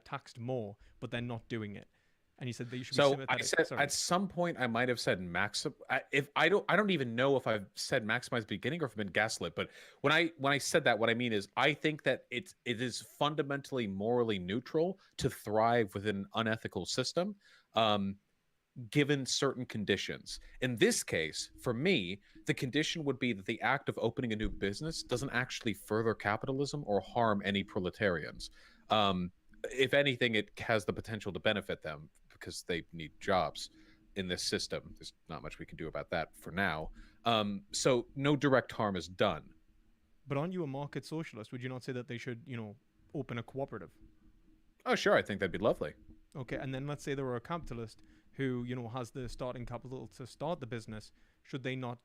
taxed more, but they're not doing it. And you said that you should be So I sympathetic. said Sorry. at some point I might have said if I don't even know if I've said maximize at the beginning or if I've been gaslit. But when I said that, what I mean is I think that it is fundamentally morally neutral to thrive within an unethical system, um, given certain conditions. In this case, for me, the condition would be that the act of opening a new business doesn't actually further capitalism or harm any proletarians. Um, if anything, it has the potential to benefit them because they need jobs in this system. There's not much we can do about that for now. So no direct harm is done. But aren't you a market socialist? Would you not say that they should, open a cooperative? Oh, sure, I think that'd be lovely. Okay, and then let's say there were a capitalist who, has the starting capital to start the business. Should they not,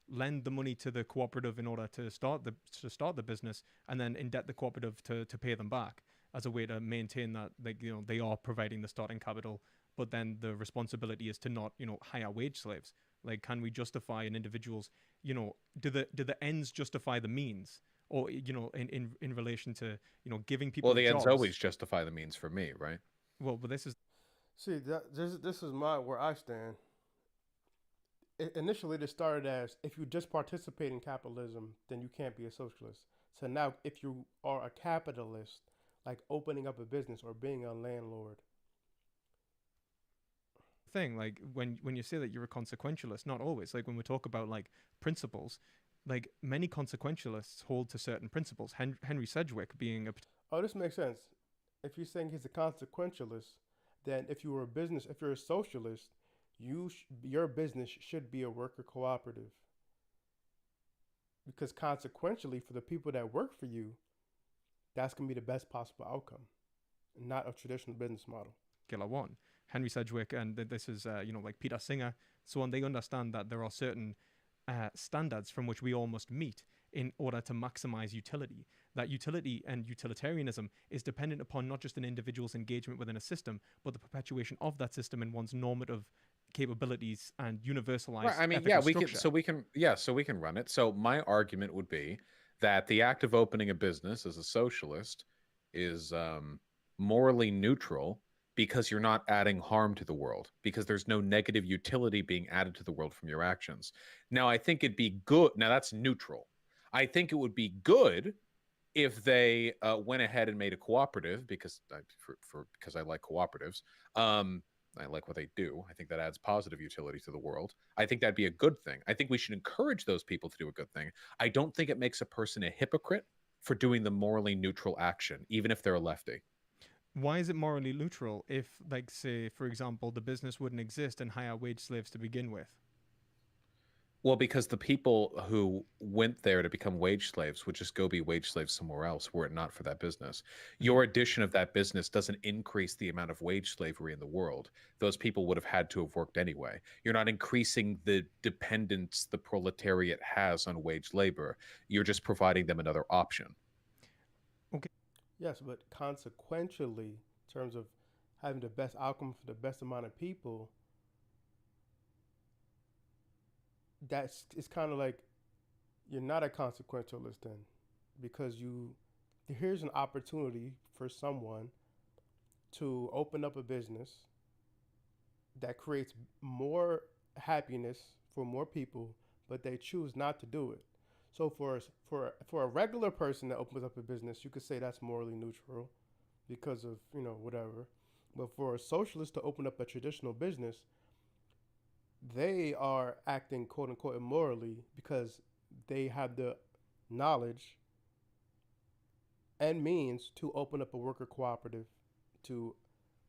lend the money to the cooperative in order to start the business, and then indebt the cooperative to pay them back as a way to maintain that, like, they are providing the starting capital, but then the responsibility is to not, hire wage slaves. Like, can we justify an individual's, do the ends justify the means? Or, in relation to, giving people Well, the ends jobs. always justify the means for me, right? Well, but this is See, this is where I stand. Initially, it started as if you just participate in capitalism, then you can't be a socialist. So now, if you are a capitalist, like opening up a business or being a landlord. thing. Like, when you say that you're a consequentialist, not always. Like, when we talk about, like, principles, like, many consequentialists hold to certain principles. Henry Sedgwick being a Oh, this makes sense. If you're saying he's a consequentialist, then if you're a socialist, your business should be a worker cooperative. Because consequentially, for the people that work for you, that's gonna be the best possible outcome, not a traditional business model. particular one. Henry Sedgwick, and this is, like Peter Singer, so on, they understand that there are certain standards from which we all must meet in order to maximize utility. That utility and utilitarianism is dependent upon not just an individual's engagement within a system, but the perpetuation of that system in one's normative capabilities and universalized. Right. I mean, ethical yeah, structure. so we can run it. So my argument would be that the act of opening a business as a socialist is morally neutral because you're not adding harm to the world, because there's no negative utility being added to the world from your actions. Now, I think it'd be good. Now, that's neutral. I think it would be good if they went ahead and made a cooperative, because because I like cooperatives. I like what they do. I think that adds positive utility to the world. I think that'd be a good thing. I think we should encourage those people to do a good thing. I don't think it makes a person a hypocrite for doing the morally neutral action, even if they're a lefty. Why is it morally neutral if, like, say, for example, the business wouldn't exist and hire wage slaves to begin with? Well, because the people who went there to become wage slaves would just go be wage slaves somewhere else were it not for that business. Your addition of that business doesn't increase the amount of wage slavery in the world. Those people would have had to have worked anyway. You're not increasing the dependence the proletariat has on wage labor. You're just providing them another option. Yes, but consequentially, in terms of having the best outcome for the best amount of people, that's it's kind of like you're not a consequentialist then, because here's an opportunity for someone to open up a business that creates more happiness for more people, but they choose not to do it. So for a regular person that opens up a business, you could say that's morally neutral because of whatever. But for a socialist to open up a traditional business, they are acting quote unquote immorally because they have the knowledge and means to open up a worker cooperative to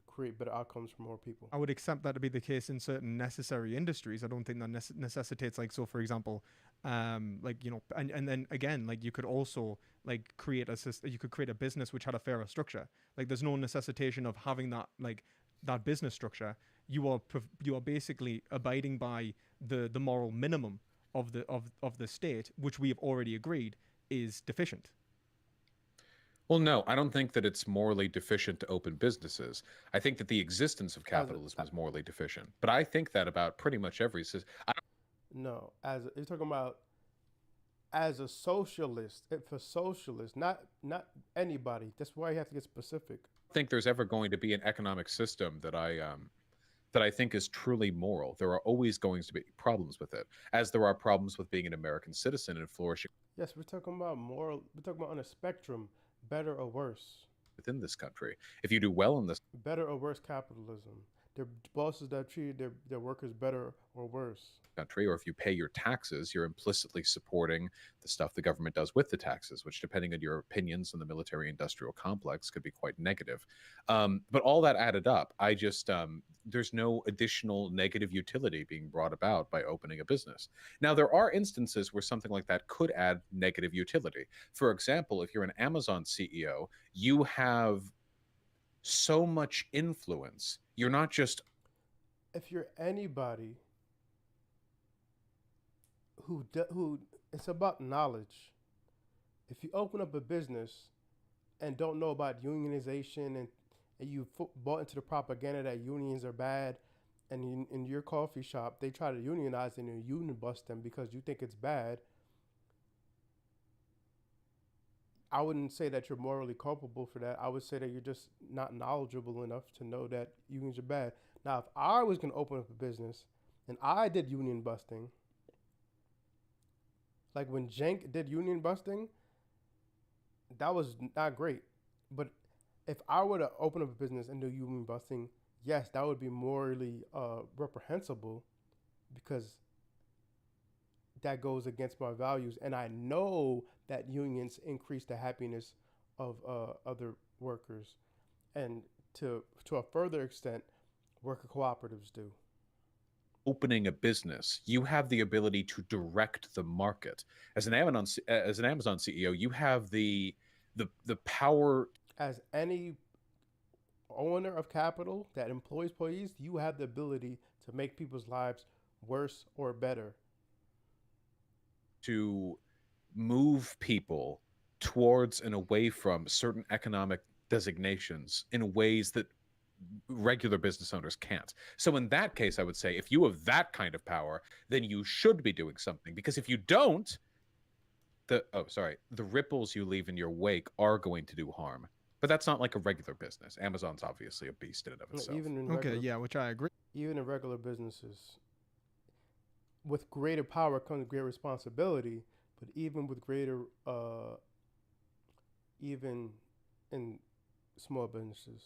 create better outcomes for more people. I would accept that to be the case in certain necessary industries. I don't think that necessitates, like, so for example, like, and then again, like, you could also, like, you could create a business which had a fairer structure. Like, there's no necessitation of having that, like, that business structure. You are basically abiding by the moral minimum of the state, which we have already agreed is deficient. Well, no, I don't think that it's morally deficient to open businesses. I think that the existence of capitalism is morally deficient. But I think that about pretty much every system. No, you're talking about as a socialist. If a socialist, not anybody. That's why you have to get specific. Think there's ever going to be an economic system that I think is truly moral. There are always going to be problems with it, as there are problems with being an American citizen and flourishing. Yes, we're talking about moral. We're talking about on a spectrum, better or worse. Within this country, if you do well in this, better or worse capitalism. Their bosses that treat their workers better or worse. Country, or if you pay your taxes, you're implicitly supporting the stuff the government does with the taxes, which, depending on your opinions on the military-industrial complex, could be quite negative. But all that added up, there's no additional negative utility being brought about by opening a business. Now, there are instances where something like that could add negative utility. For example, if you're an Amazon CEO, you have so much influence. You're not just... If you're anybody who it's about knowledge. If you open up a business and don't know about unionization and you bought into the propaganda that unions are bad, and in your coffee shop they try to unionize and you union bust them because you think it's bad, I wouldn't say that you're morally culpable for that. I would say that you're just not knowledgeable enough to know that unions are bad. Now, if I was going to open up a business and I did union busting, like when Cenk did union busting, that was not great. But if I were to open up a business and do union busting, yes, that would be morally reprehensible because that goes against my values. And I know that unions increase the happiness of other workers. And to a further extent, worker cooperatives do. Opening a business, you have the ability to direct the market. As an Amazon CEO, you have the power. As any owner of capital that employs employees, you have the ability to make people's lives worse or better. To move people towards and away from certain economic designations in ways that regular business owners can't. So in that case, I would say if you have that kind of power, then you should be doing something, because if you don't, the ripples you leave in your wake are going to do harm. But that's not like a regular business. Amazon's obviously a beast in and of itself. Which I agree. Even in regular businesses, with greater power comes greater responsibility, but even with greater, even in small businesses.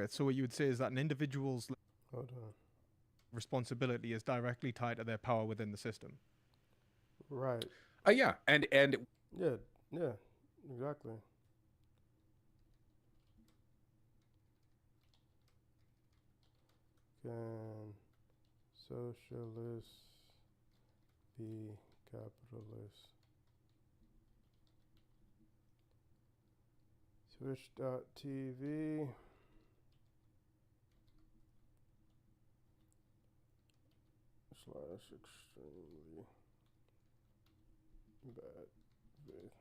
So what you would say is that an individual's responsibility is directly tied to their power within the system. Right. Yeah, and yeah, exactly. Can socialists be capitalists? Twitch.tv / extremely bad vid.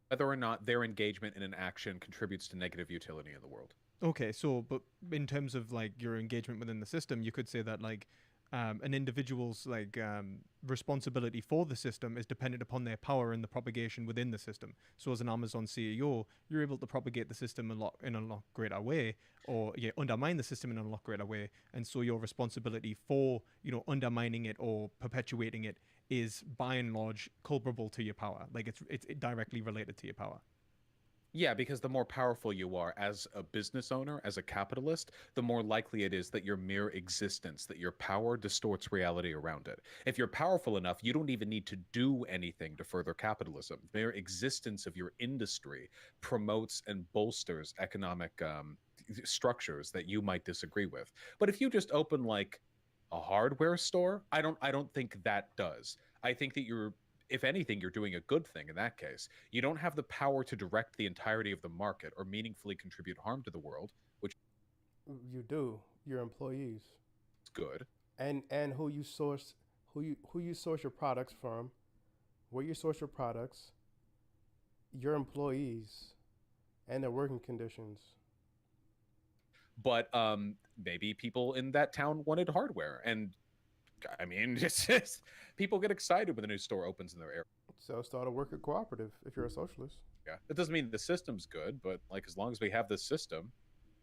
whether or not their engagement in an action contributes to negative utility in the world. Okay, so but in terms of like your engagement within the system, you could say that like an individual's responsibility for the system is dependent upon their power and the propagation within the system. So as an Amazon CEO, you're able to propagate the system in a lot greater way, or undermine the system in a lot greater way. And so your responsibility for undermining it or perpetuating it is by and large culpable to your power. Like it's directly related to your power. Yeah, because the more powerful you are as a business owner, as a capitalist, the more likely it is that your mere existence, that your power distorts reality around it. If you're powerful enough, you don't even need to do anything to further capitalism. The mere existence of your industry promotes and bolsters economic structures that you might disagree with. But if you just open like a hardware store, I don't think that does. I think that if anything, you're doing a good thing in that case. You don't have the power to direct the entirety of the market or meaningfully contribute harm to the world, which You do. Your employees. is good. And who you source your products from, where you source your products, your employees, and their working conditions. But maybe people in that town wanted hardware. And I mean, it's just, people get excited when a new store opens in their area. So start a worker cooperative if you're a socialist. Yeah. It doesn't mean the system's good, but like as long as we have this system.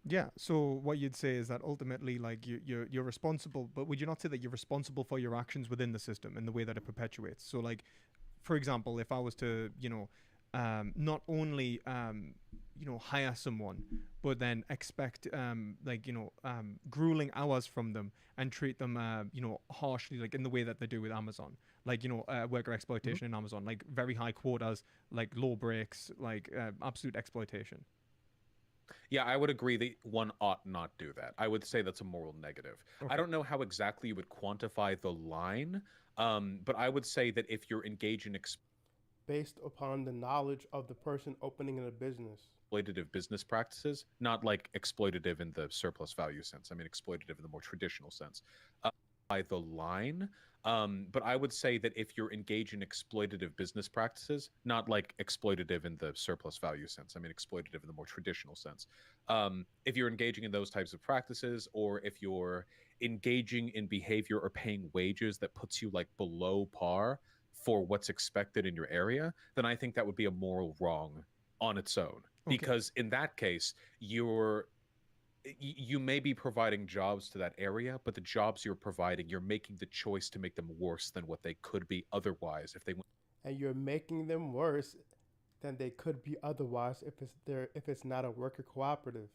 Yeah. So what you'd say is that ultimately, like you're responsible, but would you not say that you're responsible for your actions within the system and the way that it perpetuates? So, like, for example, if I was to, not only hire someone, but then expect grueling hours from them and treat them harshly, like in the way that they do with Amazon, like worker exploitation in Amazon, like very high quotas, like low breaks, like absolute exploitation. Yeah, I would agree that one ought not do that. I would say that's a moral negative. Okay. I don't know how exactly you would quantify the line, but I would say that if you're engaged in Based upon the knowledge of the person opening a business. exploitative business practices, not like exploitative in the surplus value sense. I mean, exploitative in the more traditional sense. By the line, but I would say that if you're engaged in exploitative business practices, not like exploitative in the surplus value sense. I mean, exploitative in the more traditional sense. If you're engaging in those types of practices, or if you're engaging in behavior or paying wages that puts you like below par for what's expected in your area, then I think that would be a moral wrong on its own. Okay. Because in that case, you may be providing jobs to that area, but the jobs you're providing, you're making the choice to make them worse than what they could be otherwise if they went. And you're making them worse than they could be otherwise if it's not a worker cooperative,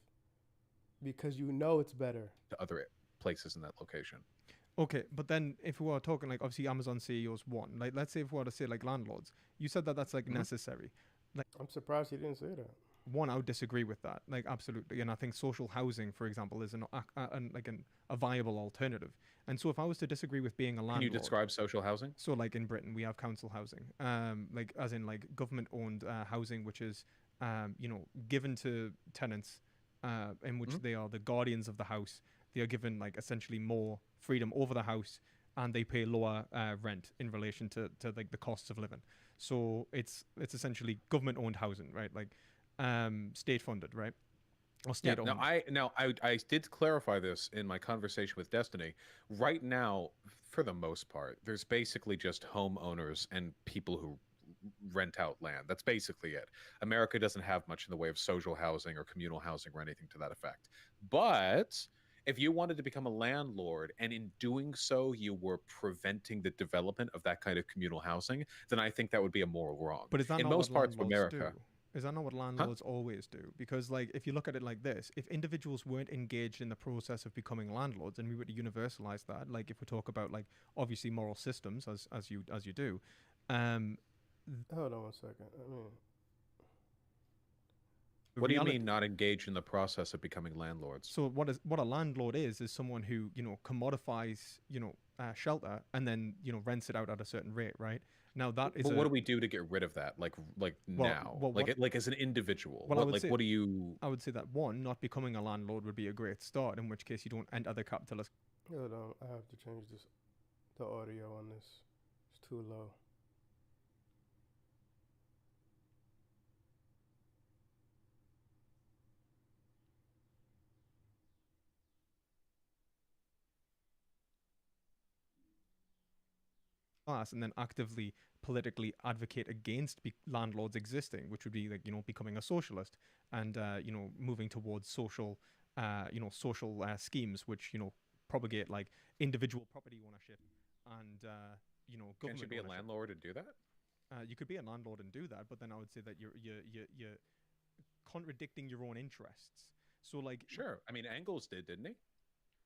because it's better To other places in that location. Okay, but then if we are talking like obviously Amazon CEOs one, like let's say if we were to say like landlords, you said that that's like necessary. Like I'm surprised you didn't say that. one, I would disagree with that, like absolutely, and I think social housing, for example, is a viable alternative. And so if I was to disagree with being a landlord, Can you describe social housing? so like in Britain we have council housing, like as in like government owned housing, which is given to tenants, in which they are the guardians of the house. They are given like essentially more freedom over the house, and they pay lower rent in relation to like the costs of living. So it's essentially government owned housing, right? Like state funded, right? Or state owned. I did clarify this in my conversation with Destiny. Right now, for the most part, there's basically just homeowners and people who rent out land. That's basically it. America doesn't have much in the way of social housing or communal housing or anything to that effect. But if you wanted to become a landlord, and in doing so you were preventing the development of that kind of communal housing, then I think that would be a moral wrong. But is that in not most what parts of landlords America? do? Is that not what landlords always do? Because like if you look at it like this, if individuals weren't engaged in the process of becoming landlords, and we were to universalize that, like if we talk about like obviously moral systems as you do, Hold on one second. What do you mean not engaged in the process of becoming landlords? So what a landlord is someone who commodifies shelter and then rents it out at a certain rate, right? Now that is. But what do we do to get rid of that? Like as an individual. Well, what do you? I would say that one, not becoming a landlord would be a great start. In which case, you don't enter the capitalist. Hold on, I have to change the audio on this. It's too low. class and then actively politically advocate against landlords existing, which would be like, you know, becoming a socialist and, you know, moving towards social, you know, social schemes which, you know, propagate like individual property ownership and, you know, government Can't you be a ownership. landlord and do that? You could be a landlord and do that, but then I would say that you're contradicting your own interests. So like, Sure. I mean, Engels did, didn't he?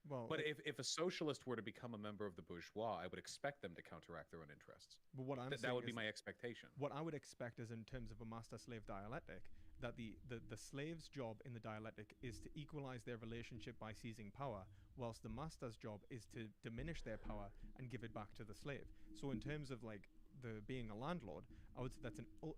well, But if a socialist were to become a member of the bourgeois, I would expect them to counteract their own interests. but what I'm That saying would be is my expectation. what I would expect is in terms of a master-slave dialectic, that the slave's job in the dialectic is to equalize their relationship by seizing power, whilst the master's job is to diminish their power and give it back to the slave. So in terms of like the being a landlord, I would say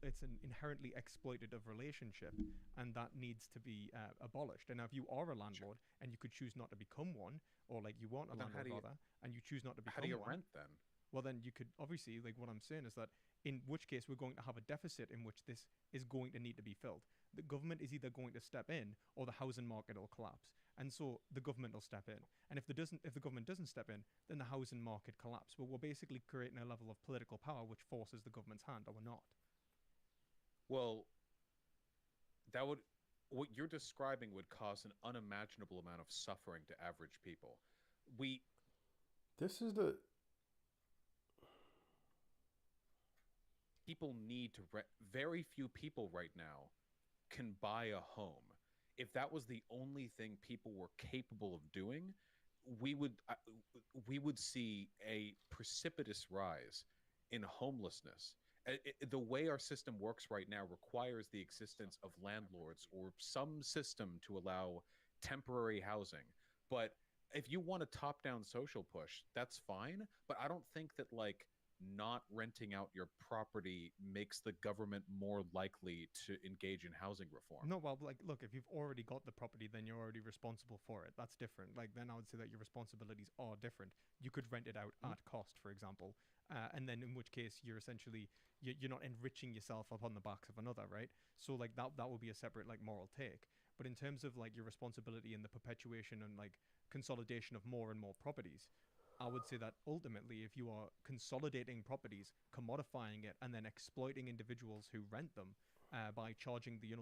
it's an inherently exploitative relationship, and that needs to be abolished. And if you are a landlord and you could choose not to become one, or like you want a Well, then how landlord do you- rather, and you choose not to become How do you one, rent then? well then you could obviously, like what I'm saying is that in which case we're going to have a deficit in which this is going to need to be filled. The government is either going to step in or the housing market will collapse, and so the government will step in. And if the government doesn't step in, then the housing market collapse. But we're basically creating a level of political power which forces the government's hand, or we're not. Well, that would what you're describing would cause an unimaginable amount of suffering to average people. This is the People need to very few people right now can buy a home. If that was the only thing people were capable of doing, we would see a precipitous rise in homelessness. The way our system works right now requires the existence of landlords or some system to allow temporary housing. But if you want a top-down social push, that's fine. But I don't think that like not renting out your property makes the government more likely to engage in housing reform. No, well, like, look, if you've already got the property, then you're already responsible for it. That's different. Like, then I would say that your responsibilities are different. You could rent it out at cost, for example, and then in which case you're essentially you're not enriching yourself upon the backs of another, right? So like that would be a separate like moral take. But in terms of like your responsibility in the perpetuation and like consolidation of more and more properties, I would say that ultimately, if you are consolidating properties, commodifying it, and then exploiting individuals who rent them by charging the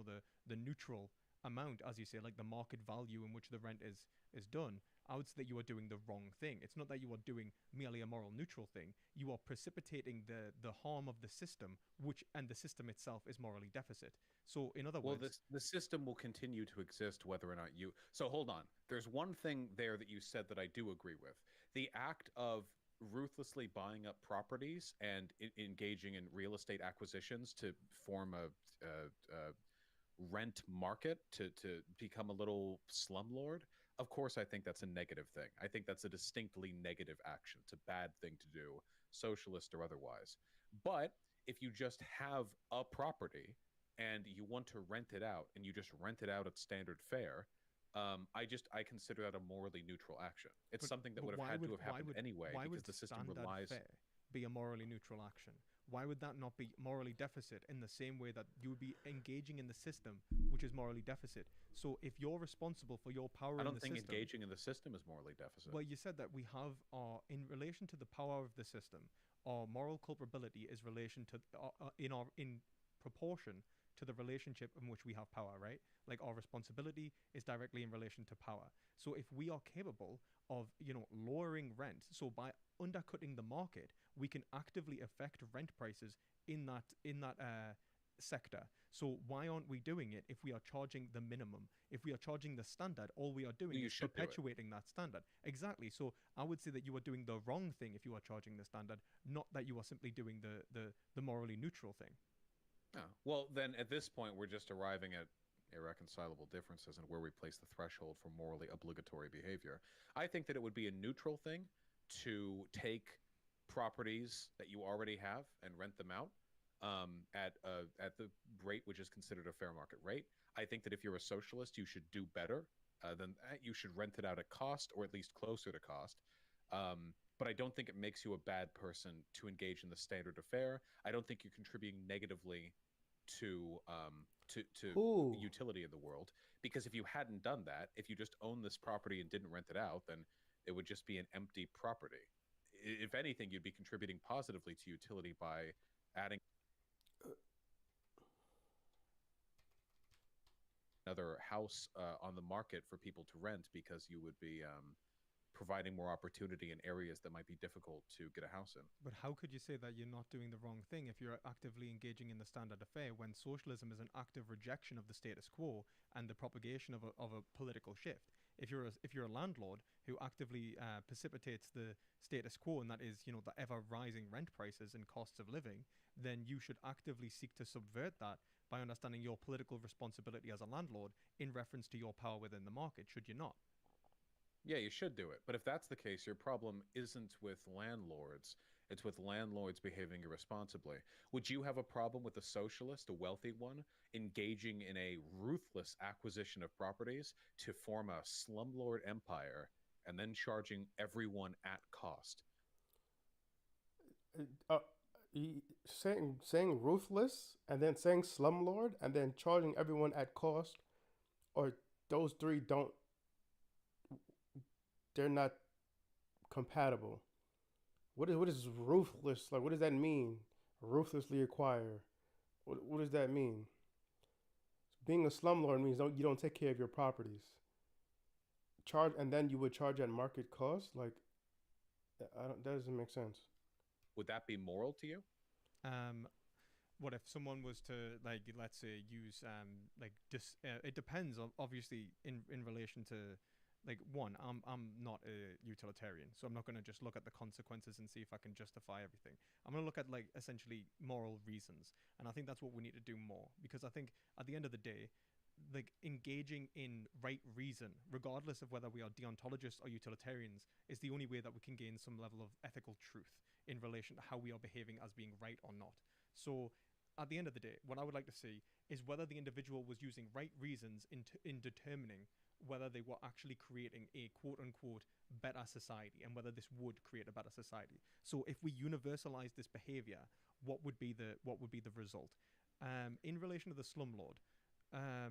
the neutral amount, as you say, like the market value in which the rent is done, I would say that you are doing the wrong thing. It's not that you are doing merely a moral neutral thing. You are precipitating the harm of the system, and the system itself is morally deficit. So in other words, Well, the system will continue to exist whether or not you. So hold on. There's one thing there that you said that I do agree with. The act of ruthlessly buying up properties and engaging in real estate acquisitions to form a rent market to become a little slumlord. Of course, I think that's a negative thing. I think that's a distinctly negative action. It's a bad thing to do, socialist or otherwise. But if you just have a property and you want to rent it out and you just rent it out at standard fare, I consider that a morally neutral action. It's something that would have had to have happened anyway because the system relies. Fare be a morally neutral action? Why would that not be morally deficit in the same way that you would be engaging in the system, which is morally deficit? So if you're responsible for your power in the system... I don't think engaging in the system is morally deficit. Well, you said that we have in relation to the power of the system, our moral culpability is relation to in proportion to the relationship in which we have power, right? Like our responsibility is directly in relation to power. So if we are capable of, lowering rent, so by undercutting the market, we can actively affect rent prices in that sector. So why aren't we doing it if we are charging the minimum? If we are charging the standard, all we are doing is perpetuating that standard. Exactly. So I would say that you are doing the wrong thing if you are charging the standard, not that you are simply doing the morally neutral thing. Oh, well, then at this point, we're just arriving at irreconcilable differences in where we place the threshold for morally obligatory behavior. I think that it would be a neutral thing to take properties that you already have and rent them out at the rate which is considered a fair market rate. I think that if you're a socialist, you should do better than that. You should rent it out at cost, or at least closer to cost. But I don't think it makes you a bad person to engage in the standard of fare. I don't think you're contributing negatively to utility in the world, because if you hadn't done that, if you just owned this property and didn't rent it out, then it would just be an empty property. if anything, you'd be contributing positively to utility by adding another house on the market for people to rent, because you would be providing more opportunity in areas that might be difficult to get a house in. But how could you say that you're not doing the wrong thing if you're actively engaging in the standard affair, when socialism is an active rejection of the status quo and the propagation of a political shift? If you're a landlord who actively precipitates the status quo, and that is, you know, the ever rising rent prices and costs of living, then you should actively seek to subvert that by understanding your political responsibility as a landlord in reference to your power within the market, should you not? Yeah, you should do it. But if that's the case, your problem isn't with landlords. It's with landlords behaving irresponsibly. Would you have a problem with a socialist, a wealthy one, engaging in a ruthless acquisition of properties to form a slumlord empire and then charging everyone at cost? Saying ruthless and then saying slumlord and then charging everyone at cost, or those three they're not compatible. What is ruthless? Like, what does that mean? Ruthlessly acquire. What does that mean? Being a slumlord means you don't take care of your properties. And then you would charge at market cost. Like, that doesn't make sense. Would that be moral to you? What if someone was to, like, let's say, use it depends obviously in relation to, like, one, I'm not a utilitarian, so I'm not going to just look at the consequences and see if I can justify everything. I'm going to look at, like, essentially moral reasons, and I think that's what we need to do more, because I think at the end of the day, like, engaging in right reason, regardless of whether we are deontologists or utilitarians, is the only way that we can gain some level of ethical truth in relation to how we are behaving as being right or not. So at the end of the day, what I would like to see is whether the individual was using right reasons in determining whether they were actually creating a quote-unquote better society, and whether this would create a better society. So if we universalize this behavior, what would be the result? In relation to the slumlord,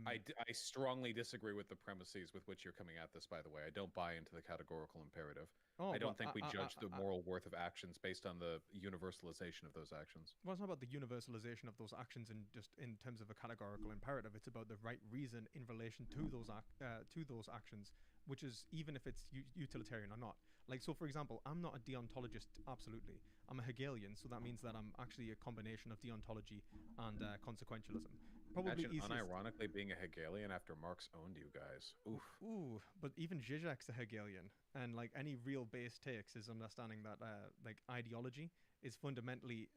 I strongly disagree with the premises with which you're coming at this, by the way. I don't buy into the categorical imperative. I don't think we judge the moral worth of actions based on the universalization of those actions. Well, it's not about the universalization of those actions in terms of a categorical imperative. It's about the right reason in relation to those actions, which is even if it's utilitarian or not. Like, so for example, I'm not a deontologist, absolutely. I'm a Hegelian, so that means that I'm actually a combination of deontology and consequentialism. Probably Imagine unironically being a Hegelian after Marx owned you guys. Oof. Ooh, but even Zizek's a Hegelian, and like any real base takes is understanding that like ideology is fundamentally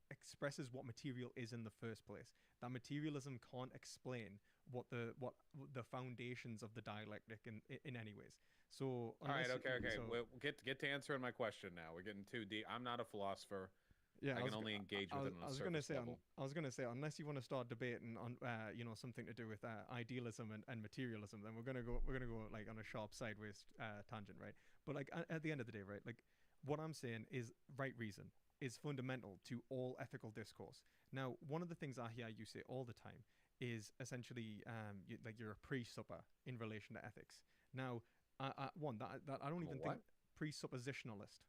expresses what material is in the first place. That materialism can't explain what the foundations of the dialectic in any ways. So all right, okay. We'll get to answering my question now. We're getting too deep. I'm not a philosopher. Yeah, I can only engage with it on a surface level. I was going to say, unless you want to start debating on, something to do with idealism and materialism, then we're going to go like on a sharp sideways tangent, right? But like at the end of the day, right? Like what I'm saying is right reason is fundamental to all ethical discourse. Now, one of the things I hear you say all the time is essentially you're a pre-supper in relation to ethics. Now, I don't even think presuppositionalist.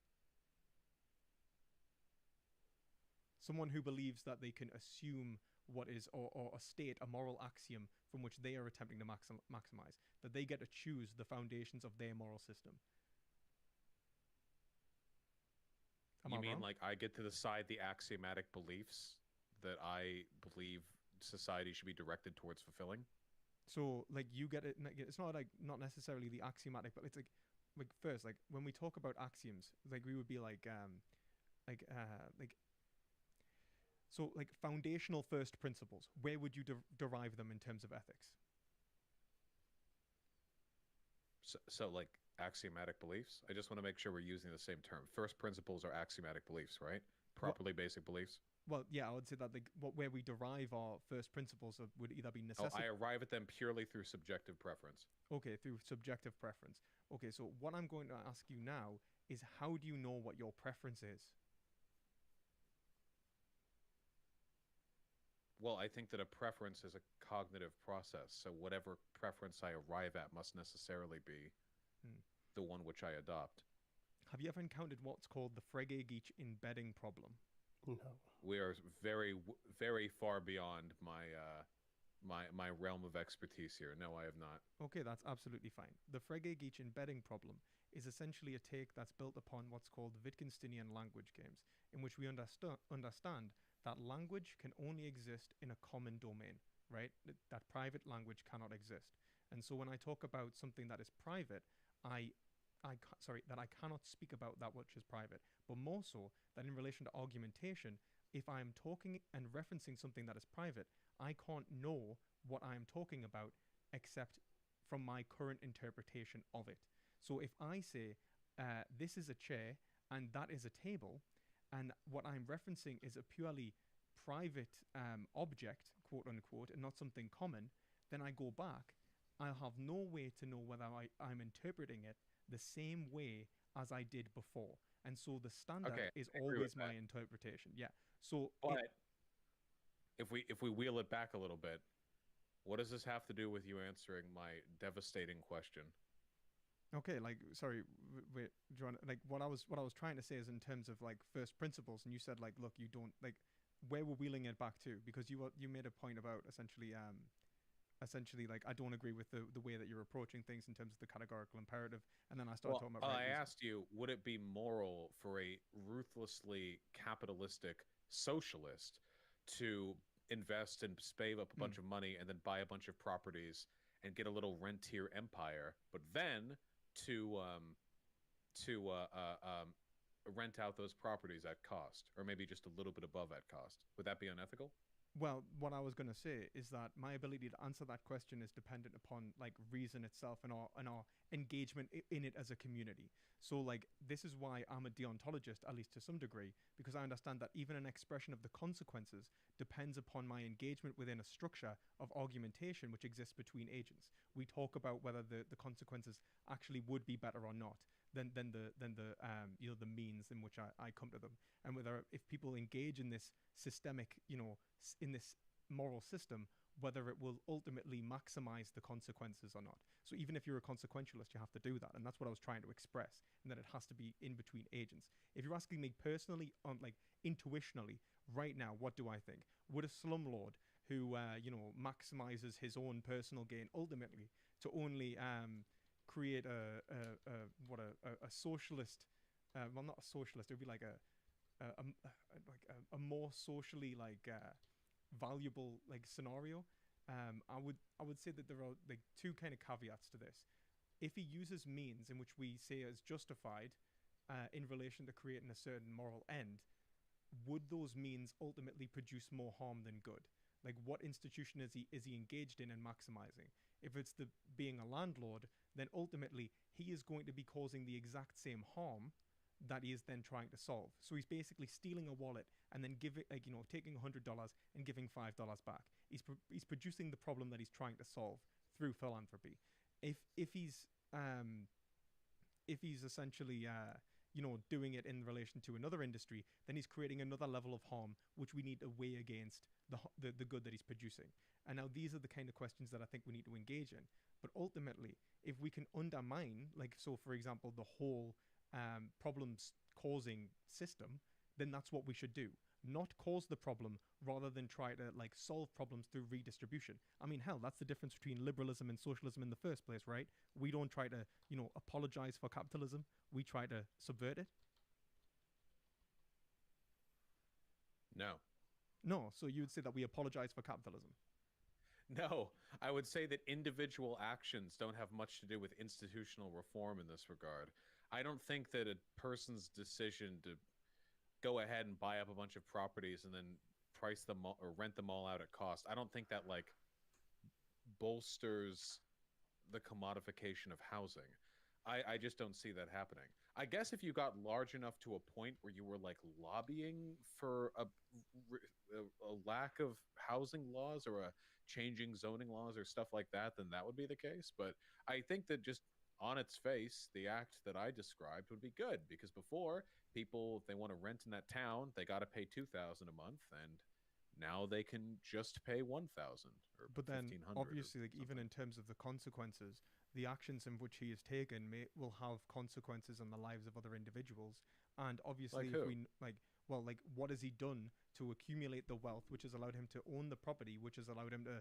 Someone who believes that they can assume what is, or state a moral axiom from which they are attempting to maximize, that they get to choose the foundations of their moral system. You mean like I get to decide the axiomatic beliefs that I believe society should be directed towards fulfilling? So like you get it, it's not like not necessarily the axiomatic, but it's like first, like when we talk about axioms, like we would be so like foundational first principles, where would you derive them in terms of ethics? So like axiomatic beliefs? I just want to make sure we're using the same term. First principles are axiomatic beliefs, right? Properly basic beliefs? Well, yeah, I would say that where we derive our first principles would either be necessity. I arrive at them purely through subjective preference. Okay, through subjective preference. Okay, so what I'm going to ask you now is, how do you know what your preference is? Well, I think that a preference is a cognitive process. So whatever preference I arrive at must necessarily be the one which I adopt. Have you ever encountered what's called the Frege-Geach embedding problem? No. We are very far beyond my realm of expertise here. No, I have not. Okay, that's absolutely fine. The Frege-Geach embedding problem is essentially a take that's built upon what's called Wittgensteinian language games, in which we understand that language can only exist in a common domain, right? That private language cannot exist. And so when I talk about something that is private, that I cannot speak about that which is private, but more so that in relation to argumentation, if I am talking and referencing something that is private, I can't know what I am talking about except from my current interpretation of it. So if I say, this is a chair and that is a table, and what I'm referencing is a purely private object, quote unquote, and not something common, then I go back, I'll have no way to know whether I'm interpreting it the same way as I did before. And so the standard is always my interpretation. Yeah. So but if we wheel it back a little bit, what does this have to do with you answering my devastating question? Okay, like, sorry, wait, John, like what I was trying to say is in terms of like first principles, and you said like, look, you don't like, where we're wheeling it back to, because you made a point about essentially like I don't agree with the way that you're approaching things in terms of the categorical imperative, and then I started talking about. I asked you, would it be moral for a ruthlessly capitalistic socialist to invest and save up a bunch of money and then buy a bunch of properties and get a little rentier empire, but then to rent out those properties at cost, or maybe just a little bit above at cost? Would that be unethical? Well, what I was going to say is that my ability to answer that question is dependent upon like reason itself and our engagement in it as a community. So like this is why I'm a deontologist, at least to some degree, because I understand that even an expression of the consequences depends upon my engagement within a structure of argumentation which exists between agents. We talk about whether the consequences actually would be better or not than the the means in which I come to them, and whether if people engage in this systemic, in this moral system, whether it will ultimately maximize the consequences or not. So even if you're a consequentialist, you have to do that, and that's what I was trying to express, and that it has to be in between agents. If you're asking me personally, on like intuitionally, right now, what do I think? Would a slumlord who maximizes his own personal gain ultimately to only create a socialist, well, not a socialist, it would be like a more socially like valuable like scenario? I would say that there are like two kind of caveats to this. If he uses means in which we say is justified in relation to creating a certain moral end, would those means ultimately produce more harm than good? Like, what institution is he engaged in and maximizing? If it's the being a landlord, then ultimately he is going to be causing the exact same harm that he is then trying to solve. So he's basically stealing a wallet and then taking $100 and giving $5 back. He's producing the problem that he's trying to solve through philanthropy. If he's essentially doing it in relation to another industry, then he's creating another level of harm which we need to weigh against the good that he's producing. And now these are the kind of questions that I think we need to engage in. But ultimately, if we can undermine, like, so for example, the whole problems causing system, then that's what we should do. Not cause the problem rather than try to like solve problems through redistribution. I mean, hell, that's the difference between liberalism and socialism in the first place, right? We don't try to, apologize for capitalism. We try to subvert it. No, so you would say that we apologize for capitalism? No, I would say that individual actions don't have much to do with institutional reform in this regard. I don't think that a person's decision to go ahead and buy up a bunch of properties and then price them all, or rent them all out at cost, I don't think that like bolsters the commodification of housing. I just don't see that happening. I guess if you got large enough to a point where you were like lobbying for a lack of housing laws or a changing zoning laws or stuff like that, then that would be the case. But I think that just on its face, the act that I described would be good, because before, people, if they want to rent in that town, they got to pay $2,000 a month, and now they can just pay $1,000 or but then $1,500. obviously, like, even in terms of the consequences, the actions in which he has taken will have consequences on the lives of other individuals. And obviously, Like if who? we what has he done to accumulate the wealth which has allowed him to own the property, which has allowed him to,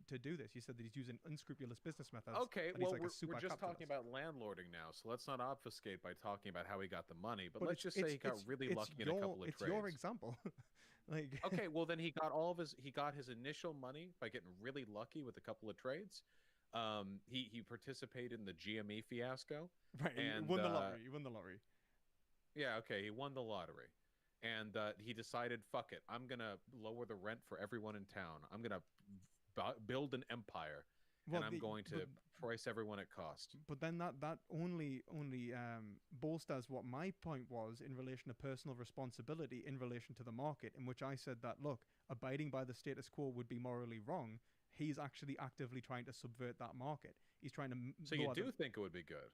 to do this? You said that he's using unscrupulous business methods. Okay, that he's well, like a super we're just talking capitalist. about landlording now, so let's not obfuscate by talking about how he got the money. But But let's just say he got really lucky in a couple of it's trades. your example. Like, Okay, well then he got his initial money by getting really lucky with a couple of trades. He participated in the GME fiasco. right, And, he won the lottery. He won the lottery. Yeah, okay, he won the lottery. And he decided, fuck it, I'm gonna lower the rent for everyone in town. I'm gonna build an empire, and I'm going to price everyone at cost. But then that only bolsters what my point was in relation to personal responsibility in relation to the market, in which I said that, look, abiding by the status quo would be morally wrong. He's actually actively trying to subvert that market. He's trying to. So you do think it would be good?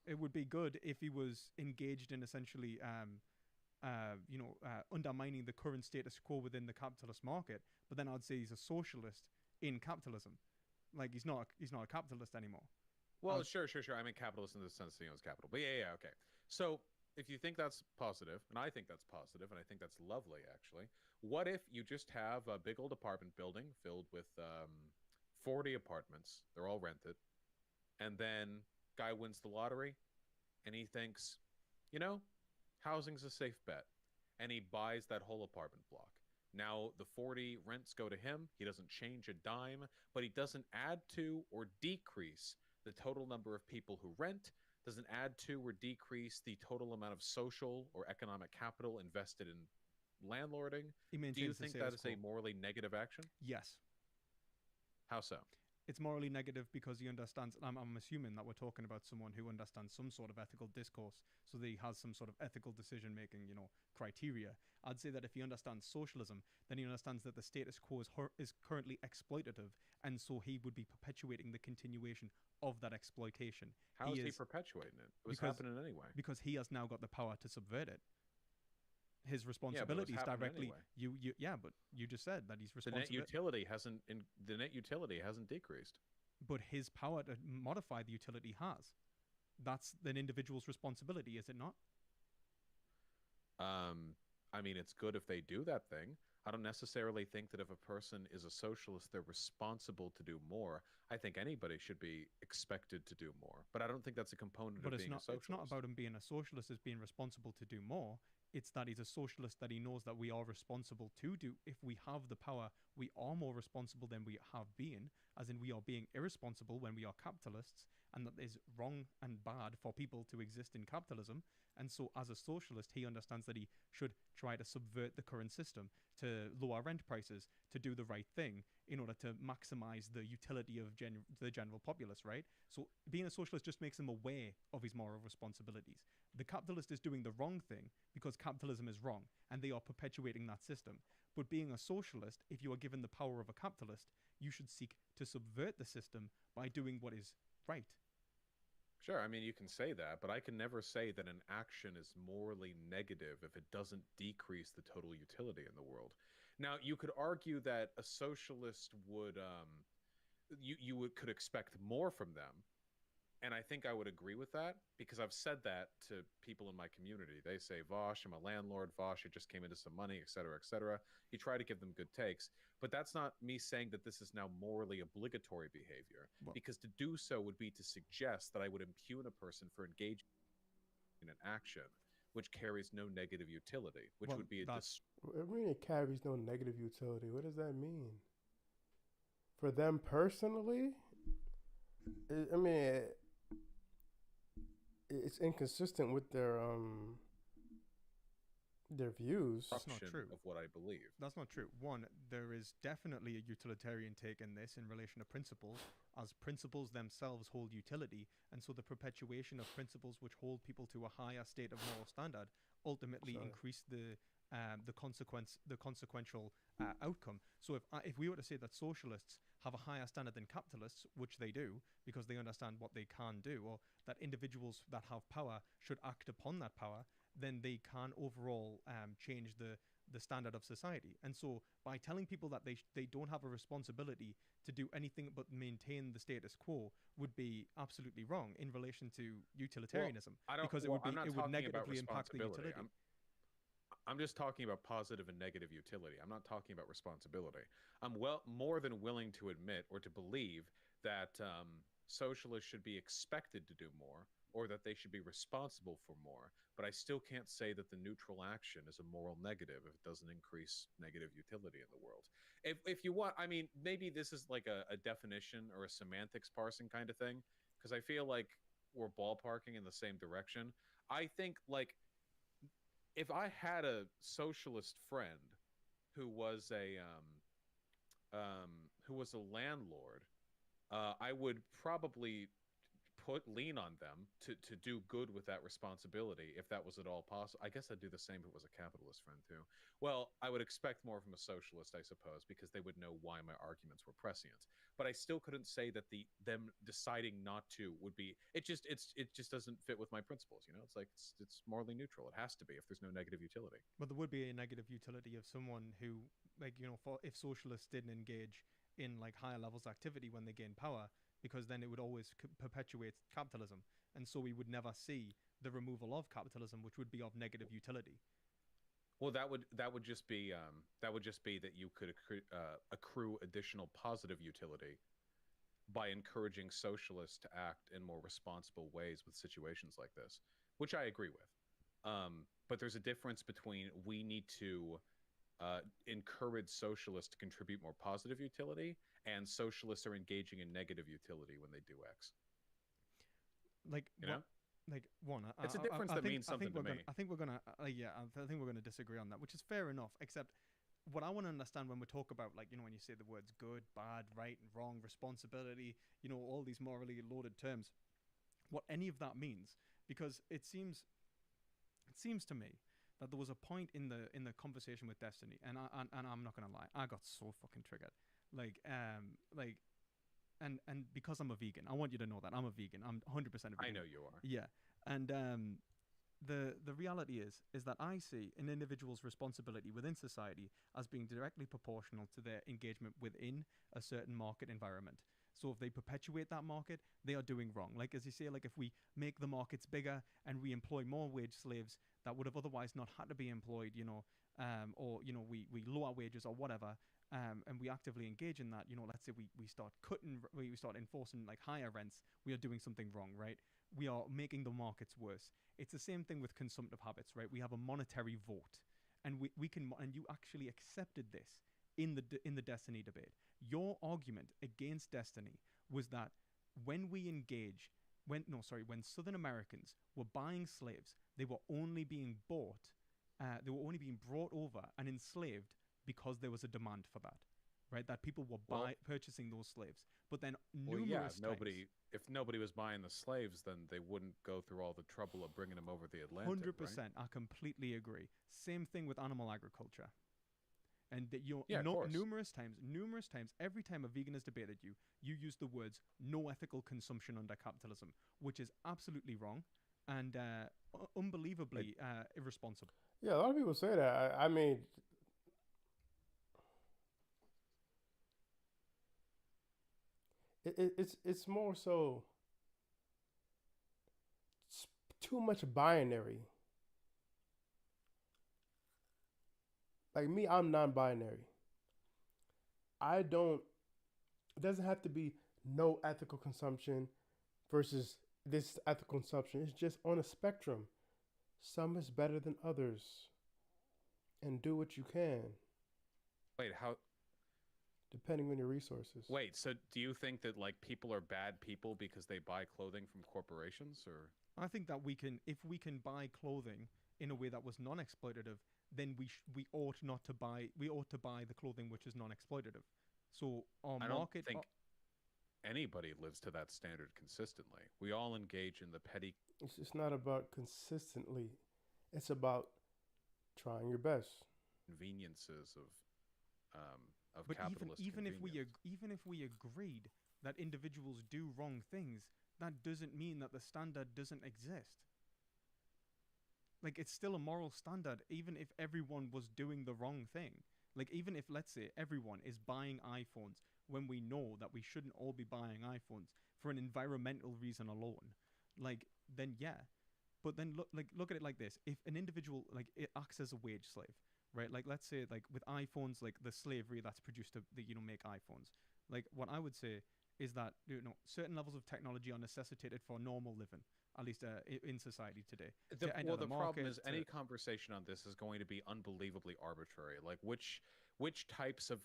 It would be good if he was engaged in essentially, undermining the current status quo within the capitalist market. But then I'd say he's a socialist in capitalism. Like, he's not a capitalist anymore. Well, sure. I mean, capitalist in the sense that he owns capital. But yeah, okay. So if you think that's positive, and I think that's positive, and I think that's lovely, actually, what if you just have a big old apartment building filled with 40 apartments, they're all rented, and then guy wins the lottery, and he thinks, housing's a safe bet, and he buys that whole apartment block. Now the 40 rents go to him. He doesn't change a dime, but he doesn't add to or decrease the total number of people who rent, doesn't add to or decrease the total amount of social or economic capital invested in landlording. Do you think that is a morally negative action? Yes. How so? It's morally negative because he understands, and I'm assuming that we're talking about someone who understands some sort of ethical discourse, so that he has some sort of ethical decision-making, criteria. I'd say that if he understands socialism, then he understands that the status quo is currently exploitative, and so he would be perpetuating the continuation of that exploitation. How is he perpetuating it? It was happening anyway. Because he has now got the power to subvert it. His responsibility is directly anyway. But you just said that he's responsible. The net utility hasn't decreased. But his power to modify the utility has. That's an individual's responsibility, is it not? I mean, it's good if they do that thing. I don't necessarily think that if a person is a socialist, they're responsible to do more. I think anybody should be expected to do more. But I don't think that's a component of being a socialist. It's not about him being a socialist as being responsible to do more. It's that he's a socialist, that he knows that we are responsible to do. If we have the power, we are more responsible than we have been, as in we are being irresponsible when we are capitalists, and that is wrong and bad for people to exist in capitalism. And so as a socialist, he understands that he should try to subvert the current system, to lower rent prices, to do the right thing in order to maximize the utility of the general populace, right? So being a socialist just makes him aware of his moral responsibilities. The capitalist is doing the wrong thing because capitalism is wrong, and they are perpetuating that system. But being a socialist, if you are given the power of a capitalist, you should seek to subvert the system by doing what is right. Sure, I mean, you can say that, but I can never say that an action is morally negative if it doesn't decrease the total utility in the world. Now, you could argue that a socialist would, could expect more from them, and I think I would agree with that, because I've said that to people in my community. They say, Vosh, I'm a landlord, Vosh, it just came into some money, etc., etc. You try to give them good takes, but that's not me saying that this is now morally obligatory behavior, because to do so would be to suggest that I would impugn a person for engaging in an action which carries no negative utility, which would be I mean, it carries no negative utility. What does that mean? For them personally? I mean, it's inconsistent with their views. That's not true. Of what I believe. That's not true. One, there is definitely a utilitarian take in this in relation to principles, as principles themselves hold utility, and so the perpetuation of principles which hold people to a higher state of moral standard ultimately increase the consequential outcome. So if we were to say that socialists have a higher standard than capitalists, which they do because they understand what they can do, or that individuals that have power should act upon that power, then they can overall change the the standard of society. And so by telling people that they don't have a responsibility to do anything but maintain the status quo would be absolutely wrong in relation to utilitarianism, because I'm not it would talking about negatively impact the responsibility. utility. I'm just talking about positive and negative utility. I'm not talking about responsibility. I'm more than willing to admit or to believe that socialists should be expected to do more, or that they should be responsible for more. But I still can't say that the neutral action is a moral negative if it doesn't increase negative utility in the world. If you want, I mean, maybe this is like a definition or a semantics parsing kind of thing, because I feel like we're ballparking in the same direction. I think like if I had a socialist friend who was a landlord, I would probably lean on them to do good with that responsibility if that was at all possible. I guess I'd do the same if it was a capitalist friend too. Well, I would expect more from a socialist, I suppose, because they would know why my arguments were prescient. But I still couldn't say that them deciding not to would be it just doesn't fit with my principles, you know? It's like it's morally neutral. It has to be if there's no negative utility. But there would be a negative utility of someone who, like, you know, if socialists didn't engage in like higher levels of activity when they gain power, because then it would always perpetuate capitalism, and so we would never see the removal of capitalism, which would be of negative utility. Well, that would just be that you could accrue additional positive utility by encouraging socialists to act in more responsible ways with situations like this, which I agree with. But there's a difference between we need to encourage socialists to contribute more positive utility, and socialists are engaging in negative utility when they do X. Like, you know, like one. It's a difference that means something to me. I think we're gonna disagree on that, which is fair enough. Except, what I want to understand when we talk about, like, you know, when you say the words good, bad, right and wrong, responsibility, you know, all these morally loaded terms, what any of that means, because it seems to me that there was a point in the conversation with Destiny, and I'm not gonna lie, I got so fucking triggered, and because I'm a vegan, I want you to know that I'm a vegan. I'm 100% a vegan. I know you are. Yeah, and the reality is that I see an individual's responsibility within society as being directly proportional to their engagement within a certain market environment. So if they perpetuate that market, they are doing wrong. Like, as you say, like if we make the markets bigger and we employ more wage slaves that would have otherwise not had to be employed, you know, or, you know, we lower wages or whatever, and we actively engage in that, you know, let's say we start enforcing like higher rents, we are doing something wrong, right? We are making the markets worse. It's the same thing with consumptive habits, right? We have a monetary vote, and we can, and you actually accepted this in the Destiny debate. Your argument against Destiny was that when Southern Americans were buying slaves, they were only being bought, they were only being brought over and enslaved because there was a demand for that, right? That people were purchasing those slaves. But then if nobody was buying the slaves, then they wouldn't go through all the trouble of bringing them over the Atlantic. 100%, right? I completely agree. Same thing with animal agriculture. And that numerous times, every time a vegan has debated you use the words "no ethical consumption under capitalism," which is absolutely wrong and unbelievably irresponsible. Yeah, a lot of people say that. I mean, it's more so it's too much binary. Like me, I'm non-binary. It doesn't have to be no ethical consumption versus this ethical consumption. It's just on a spectrum. Some is better than others. And do what you can. Wait, how? Depending on your resources. Wait, so do you think that like people are bad people because they buy clothing from corporations, or? I think that if we can buy clothing in a way that was non-exploitative, then we ought to buy the clothing which is non-exploitative. So our market. I don't think anybody lives to that standard consistently. We all engage in the petty. It's just not about consistently. It's about trying your best. Conveniences of but capitalist. Even if we agreed that individuals do wrong things, that doesn't mean that the standard doesn't exist. like it's still a moral standard, even if everyone was doing the wrong thing. Like even if, let's say, everyone is buying iPhones when we know that we shouldn't all be buying iPhones for an environmental reason alone, like then yeah. But then look at it like this: if an individual like it acts as a wage slave, right? Like let's say like with iPhones, like the slavery that's produced to make iPhones. Like what I would say is that certain levels of technology are necessitated for normal living, at least in society today. Well, the problem is any conversation on this is going to be unbelievably arbitrary. Like which types of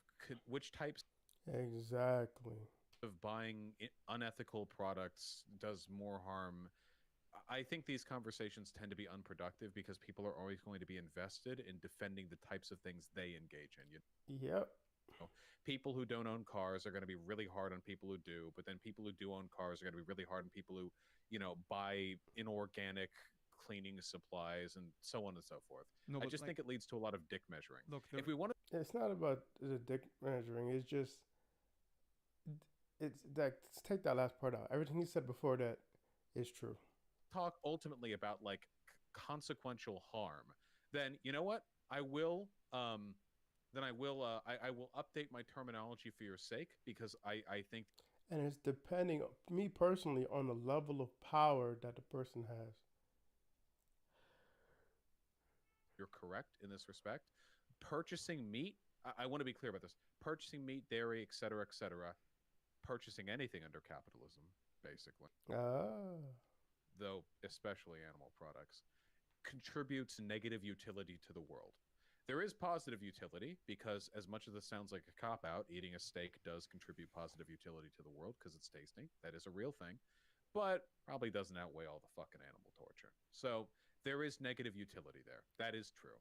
Exactly. of buying unethical products does more harm. I think these conversations tend to be unproductive because people are always going to be invested in defending the types of things they engage in. Yep. People who don't own cars are going to be really hard on people who do, but then people who do own cars are going to be really hard on people who, buy inorganic cleaning supplies and so on and so forth. No, I just think it leads to a lot of dick measuring. Look, if we want to, it's not about the dick measuring. It's just, it's that. Let's take that last part out. Everything he said before that is true. Talk ultimately about like consequential harm, then you know what? I will I will update my terminology for your sake, because I think, and it's depending, me personally, on the level of power that the person has. You're correct in this respect. Purchasing meat, I want to be clear about this. Purchasing meat, dairy, etc., purchasing anything under capitalism, basically. Though especially animal products, contributes negative utility to the world. There is positive utility, because as much as this sounds like a cop-out, eating a steak does contribute positive utility to the world because it's tasty. That is a real thing. But probably doesn't outweigh all the fucking animal torture. So there is negative utility there. That is true.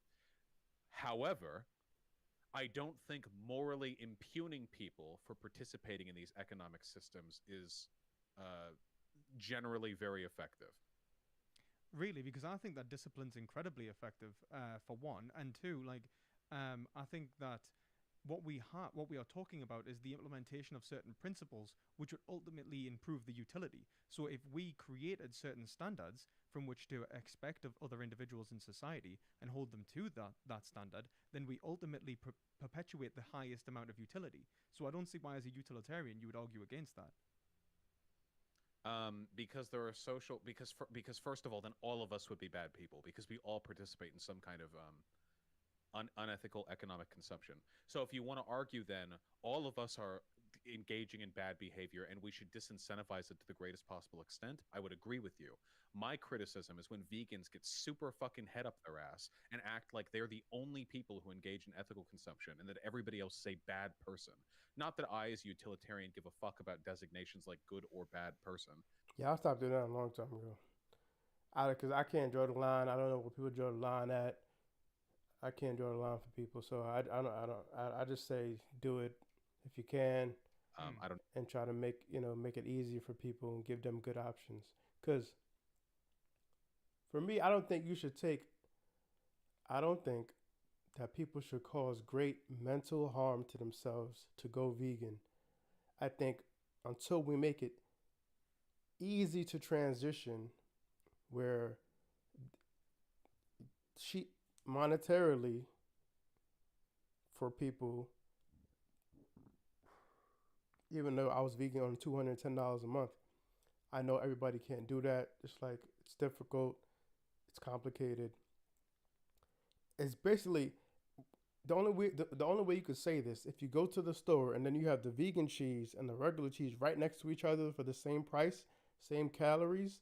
However, I don't think morally impugning people for participating in these economic systems is generally very effective. Really, because I think that discipline's incredibly effective, for one, and two, like, I think that what we are talking about is the implementation of certain principles which would ultimately improve the utility. So if we created certain standards from which to expect of other individuals in society and hold them to that standard, then we ultimately perpetuate the highest amount of utility. So I don't see why as a utilitarian you would argue against that. Because there are social, because first of all, then all of us would be bad people, because we all participate in some kind of unethical economic consumption. So if you want to argue, then all of us are engaging in bad behavior and we should disincentivize it to the greatest possible extent, I would agree with you. My criticism is when vegans get super fucking head up their ass and act like they're the only people who engage in ethical consumption and that everybody else is a bad person. Not that I, as a utilitarian, give a fuck about designations like good or bad person. Yeah, I stopped doing that a long time ago. Because I can't draw the line. I don't know where people draw the line at. I can't draw the line for people, so I just say do it if you can. I don't, and try to make it easier for people and give them good options. Because for me, I don't think that people should cause great mental harm to themselves to go vegan. I think until we make it easy to transition, where monetarily for people, even though I was vegan on $210 a month, I know everybody can't do that. It's like, it's difficult, it's complicated. It's basically the only way you could say this, if you go to the store and then you have the vegan cheese and the regular cheese right next to each other for the same price, same calories,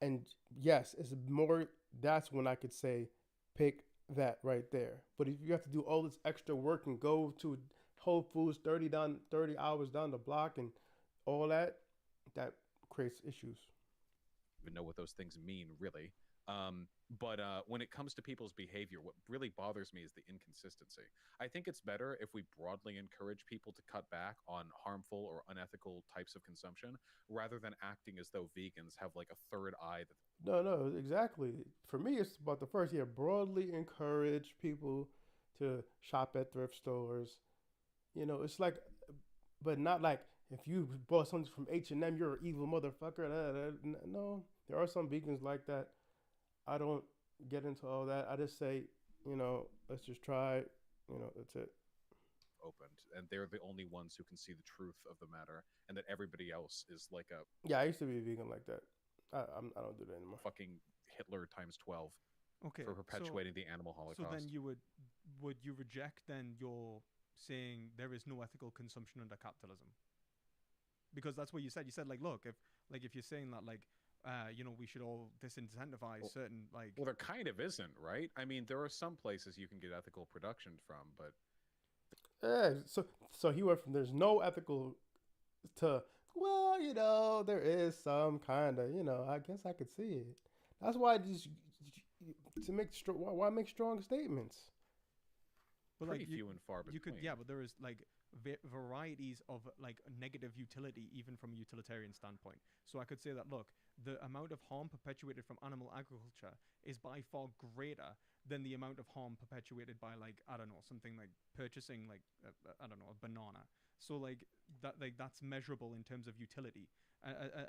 and yes, it's more, that's when I could say pick that right there. But if you have to do all this extra work and go to Whole Foods 30 hours down the block and all that creates issues. Even know what those things mean, really. But when it comes to people's behavior, what really bothers me is the inconsistency. I think it's better if we broadly encourage people to cut back on harmful or unethical types of consumption, rather than acting as though vegans have like a third eye. No, exactly. For me, it's about the first year. Broadly encourage people to shop at thrift stores. It's like, but not like if you bought something from H&M, you're an evil motherfucker. No, there are some vegans like that. I don't get into all that. I just say, let's just try. That's it. Opened, and they're the only ones who can see the truth of the matter, and that everybody else is like a Yeah, I used to be a vegan like that. I don't do that anymore. fucking Hitler times 12 Okay. for perpetuating the animal holocaust. So then you would you reject then your saying there is no ethical consumption under capitalism? Because that's what you said. You said like, look, if you're saying that like, we should all disincentivize certain like. Well, there kind of isn't, right? I mean, there are some places you can get ethical production from, but Yeah, so he went from there's no ethical to, well, there is some kind of, I guess I could see it. That's why why make strong statements? But pretty few and far between. You could, but there is like varieties of like negative utility even from a utilitarian standpoint. So I could say that, look, the amount of harm perpetuated from animal agriculture is by far greater than the amount of harm perpetuated by, like, I don't know, something like purchasing like I don't know, a banana. So like that's measurable in terms of utility,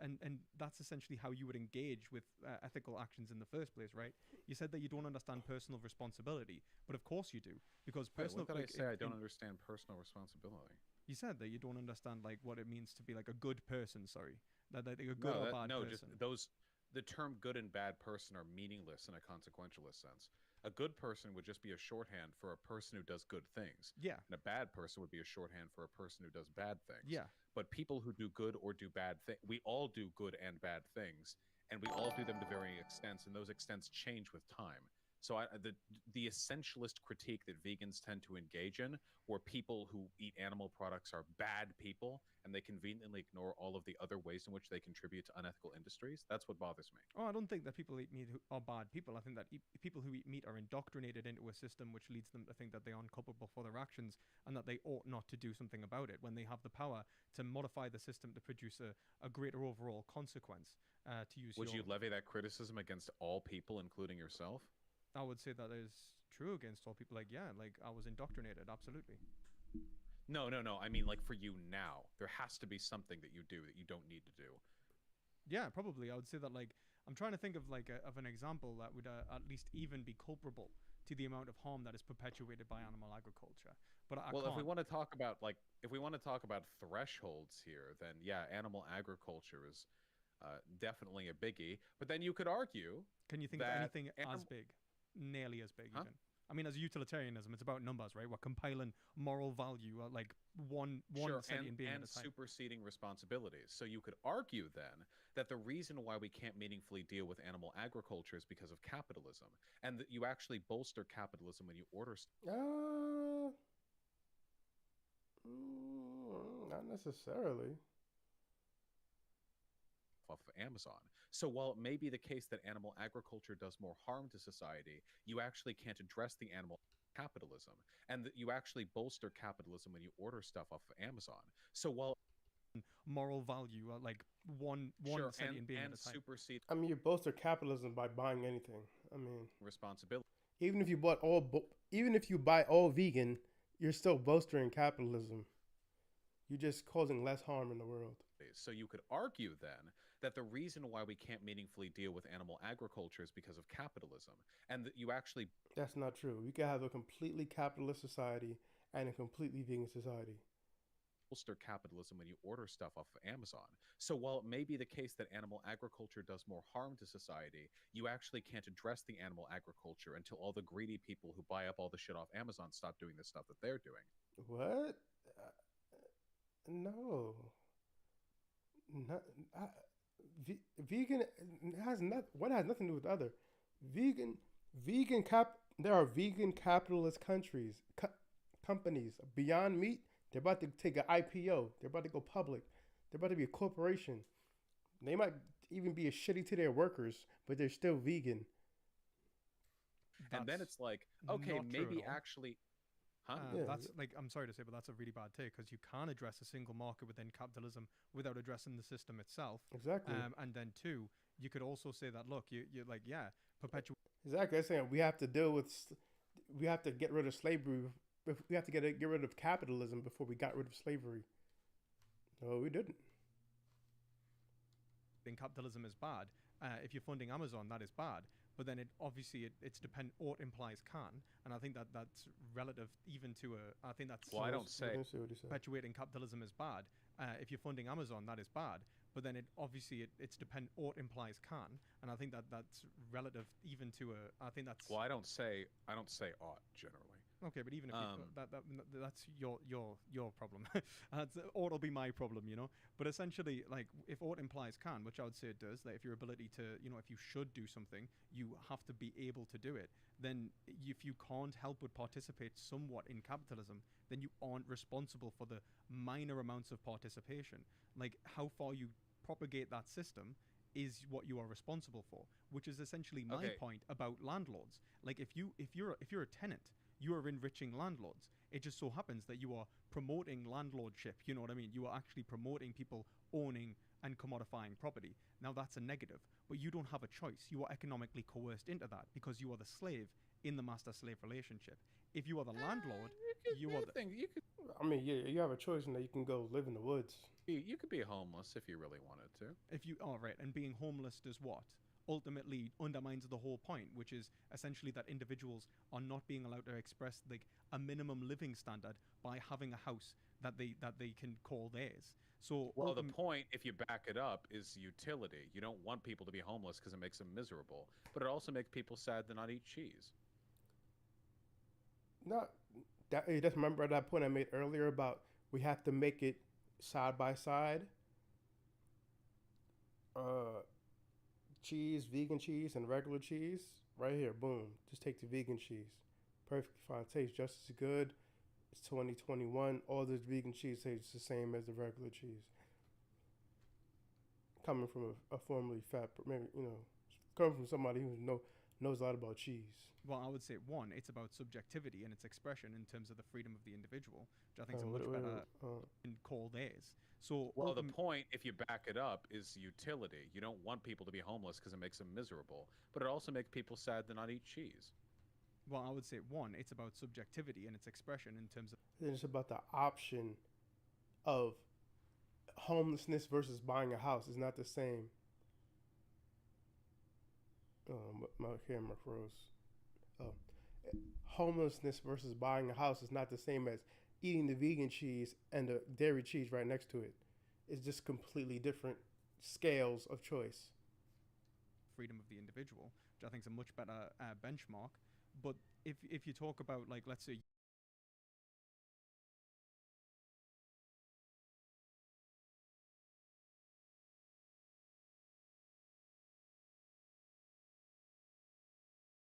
and that's essentially how you would engage with ethical actions in the first place, right? You said that you don't understand personal responsibility, but of course you do, because personal. What did I say? I don't understand personal responsibility. You said that you don't understand like what it means to be like a good person. Sorry, that a good or bad person. Just the term good and bad person are meaningless in a consequentialist sense. A good person would just be a shorthand for a person who does good things. Yeah. And a bad person would be a shorthand for a person who does bad things. Yeah. But people who do good or do bad things, we all do good and bad things, and we all do them to varying extents, and those extents change with time. So the essentialist critique that vegans tend to engage in, where people who eat animal products are bad people, and they conveniently ignore all of the other ways in which they contribute to unethical industries, that's what bothers me. Oh, I don't think that people who eat meat are bad people. I think that people who eat meat are indoctrinated into a system which leads them to think that they are unculpable for their actions and that they ought not to do something about it, when they have the power to modify the system to produce a greater overall consequence. Would you levy that criticism against all people, including yourself? I would say that is true against all people. Like, yeah, like I was indoctrinated, absolutely. No. I mean, like, for you now, there has to be something that you do that you don't need to do. Yeah, probably. I would say that, like, I'm trying to think of like of an example that would at least even be culpable to the amount of harm that is perpetuated by animal agriculture. But I can't. If we want to talk about thresholds here, then yeah, animal agriculture is definitely a biggie. But then you could argue. Can you think of anything as big? Nearly as big, even. I mean, as utilitarianism, it's about numbers, right? We're compiling moral value, like one sentient being and at a time. Superseding responsibilities. So you could argue then that the reason why we can't meaningfully deal with animal agriculture is because of capitalism, and that you actually bolster capitalism when you order. Not necessarily. Off of Amazon. So while it may be the case that animal agriculture does more harm to society, you actually can't address the animal capitalism, and that you actually bolster capitalism when you order stuff off of Amazon. So while moral value, like one sentient being at a time. Supersede. I mean, you bolster capitalism by buying anything. I mean, responsibility. Even if you buy all vegan, you're still bolstering capitalism. You're just causing less harm in the world. So you could argue then that the reason why we can't meaningfully deal with animal agriculture is because of capitalism, and that you actually. That's not true. We can have a completely capitalist society and a completely vegan society. Bolster capitalism when you order stuff off of Amazon. So while it may be the case that animal agriculture does more harm to society, you actually can't address the animal agriculture until all the greedy people who buy up all the shit off Amazon stop doing the stuff that they're doing. What? No. Vegan has not. One has nothing to do with the other. There are vegan capitalist companies. Beyond Meat, they're about to take an IPO. They're about to go public. They're about to be a corporation. They might even be shitty to their workers, but they're still vegan. And then it's like, okay, maybe actually. That's like, I'm sorry to say, but that's a really bad take, because you can't address a single market within capitalism without addressing the system itself. Exactly. And then two, you could also say that, look, you're like, perpetuate. Exactly. I'm saying we have to get rid of slavery. We have to get rid of capitalism before we got rid of slavery. No, we didn't. Then capitalism is bad. If you're funding Amazon, that is bad. but then it's depend or implies can, and I think that's relative even to a. I think that's Well, I don't say perpetuating capitalism is bad. If you're funding Amazon, that is bad. But then it's depend or implies can, and I think that's relative even to a. I think that's. Well, I don't say ought generally. Okay, but even if that's your problem, or it'll be my problem, you know. But essentially, like if ought implies can, which I would say it does, that if your ability to, if you should do something, you have to be able to do it. Then if you can't help but participate somewhat in capitalism, then you aren't responsible for the minor amounts of participation. Like how far you propagate that system is what you are responsible for, which is essentially my point about landlords. Like if you're a tenant, you are enriching landlords. It just so happens that you are promoting landlordship. You know what I mean? You are actually promoting people owning and commodifying property. Now that's a negative, but you don't have a choice. You are economically coerced into that because you are the slave in the master-slave relationship. If you are the landlord, you are the thing. You could. I mean, yeah, you have a choice in that you can go live in the woods. You could be homeless if you really wanted to. If you right, and being homeless does what? Ultimately undermines the whole point, which is essentially that individuals are not being allowed to express like a minimum living standard by having a house that they can call theirs. So well, the point, if you back it up, is utility. You don't want people to be homeless because it makes them miserable, but it also makes people sad to not eat cheese. Not that. Just remember that point I made earlier about we have to make it side by side. Cheese, vegan cheese, and regular cheese. Right here, boom. Just take the vegan cheese. Perfectly fine. Tastes just as good. It's 2021. All this vegan cheese tastes the same as the regular cheese. Coming from a formerly fat, maybe, coming from somebody who knows a lot about cheese. Well, I would say one, it's about subjectivity and its expression in terms of the freedom of the individual, which I think is a much better and call theirs. So, well, the point, if you back it up, is utility. You don't want people to be homeless because it makes them miserable, but it also makes people sad to not eat cheese. Well, I would say one, it's about subjectivity and its expression in terms of. It's about the option of homelessness versus buying a house. It's not the same. My camera froze. Homelessness versus buying a house is not the same as eating the vegan cheese and the dairy cheese right next to it. It's just completely different scales of choice. Freedom of the individual, which I think is a much better benchmark. But if you talk about, like, let's say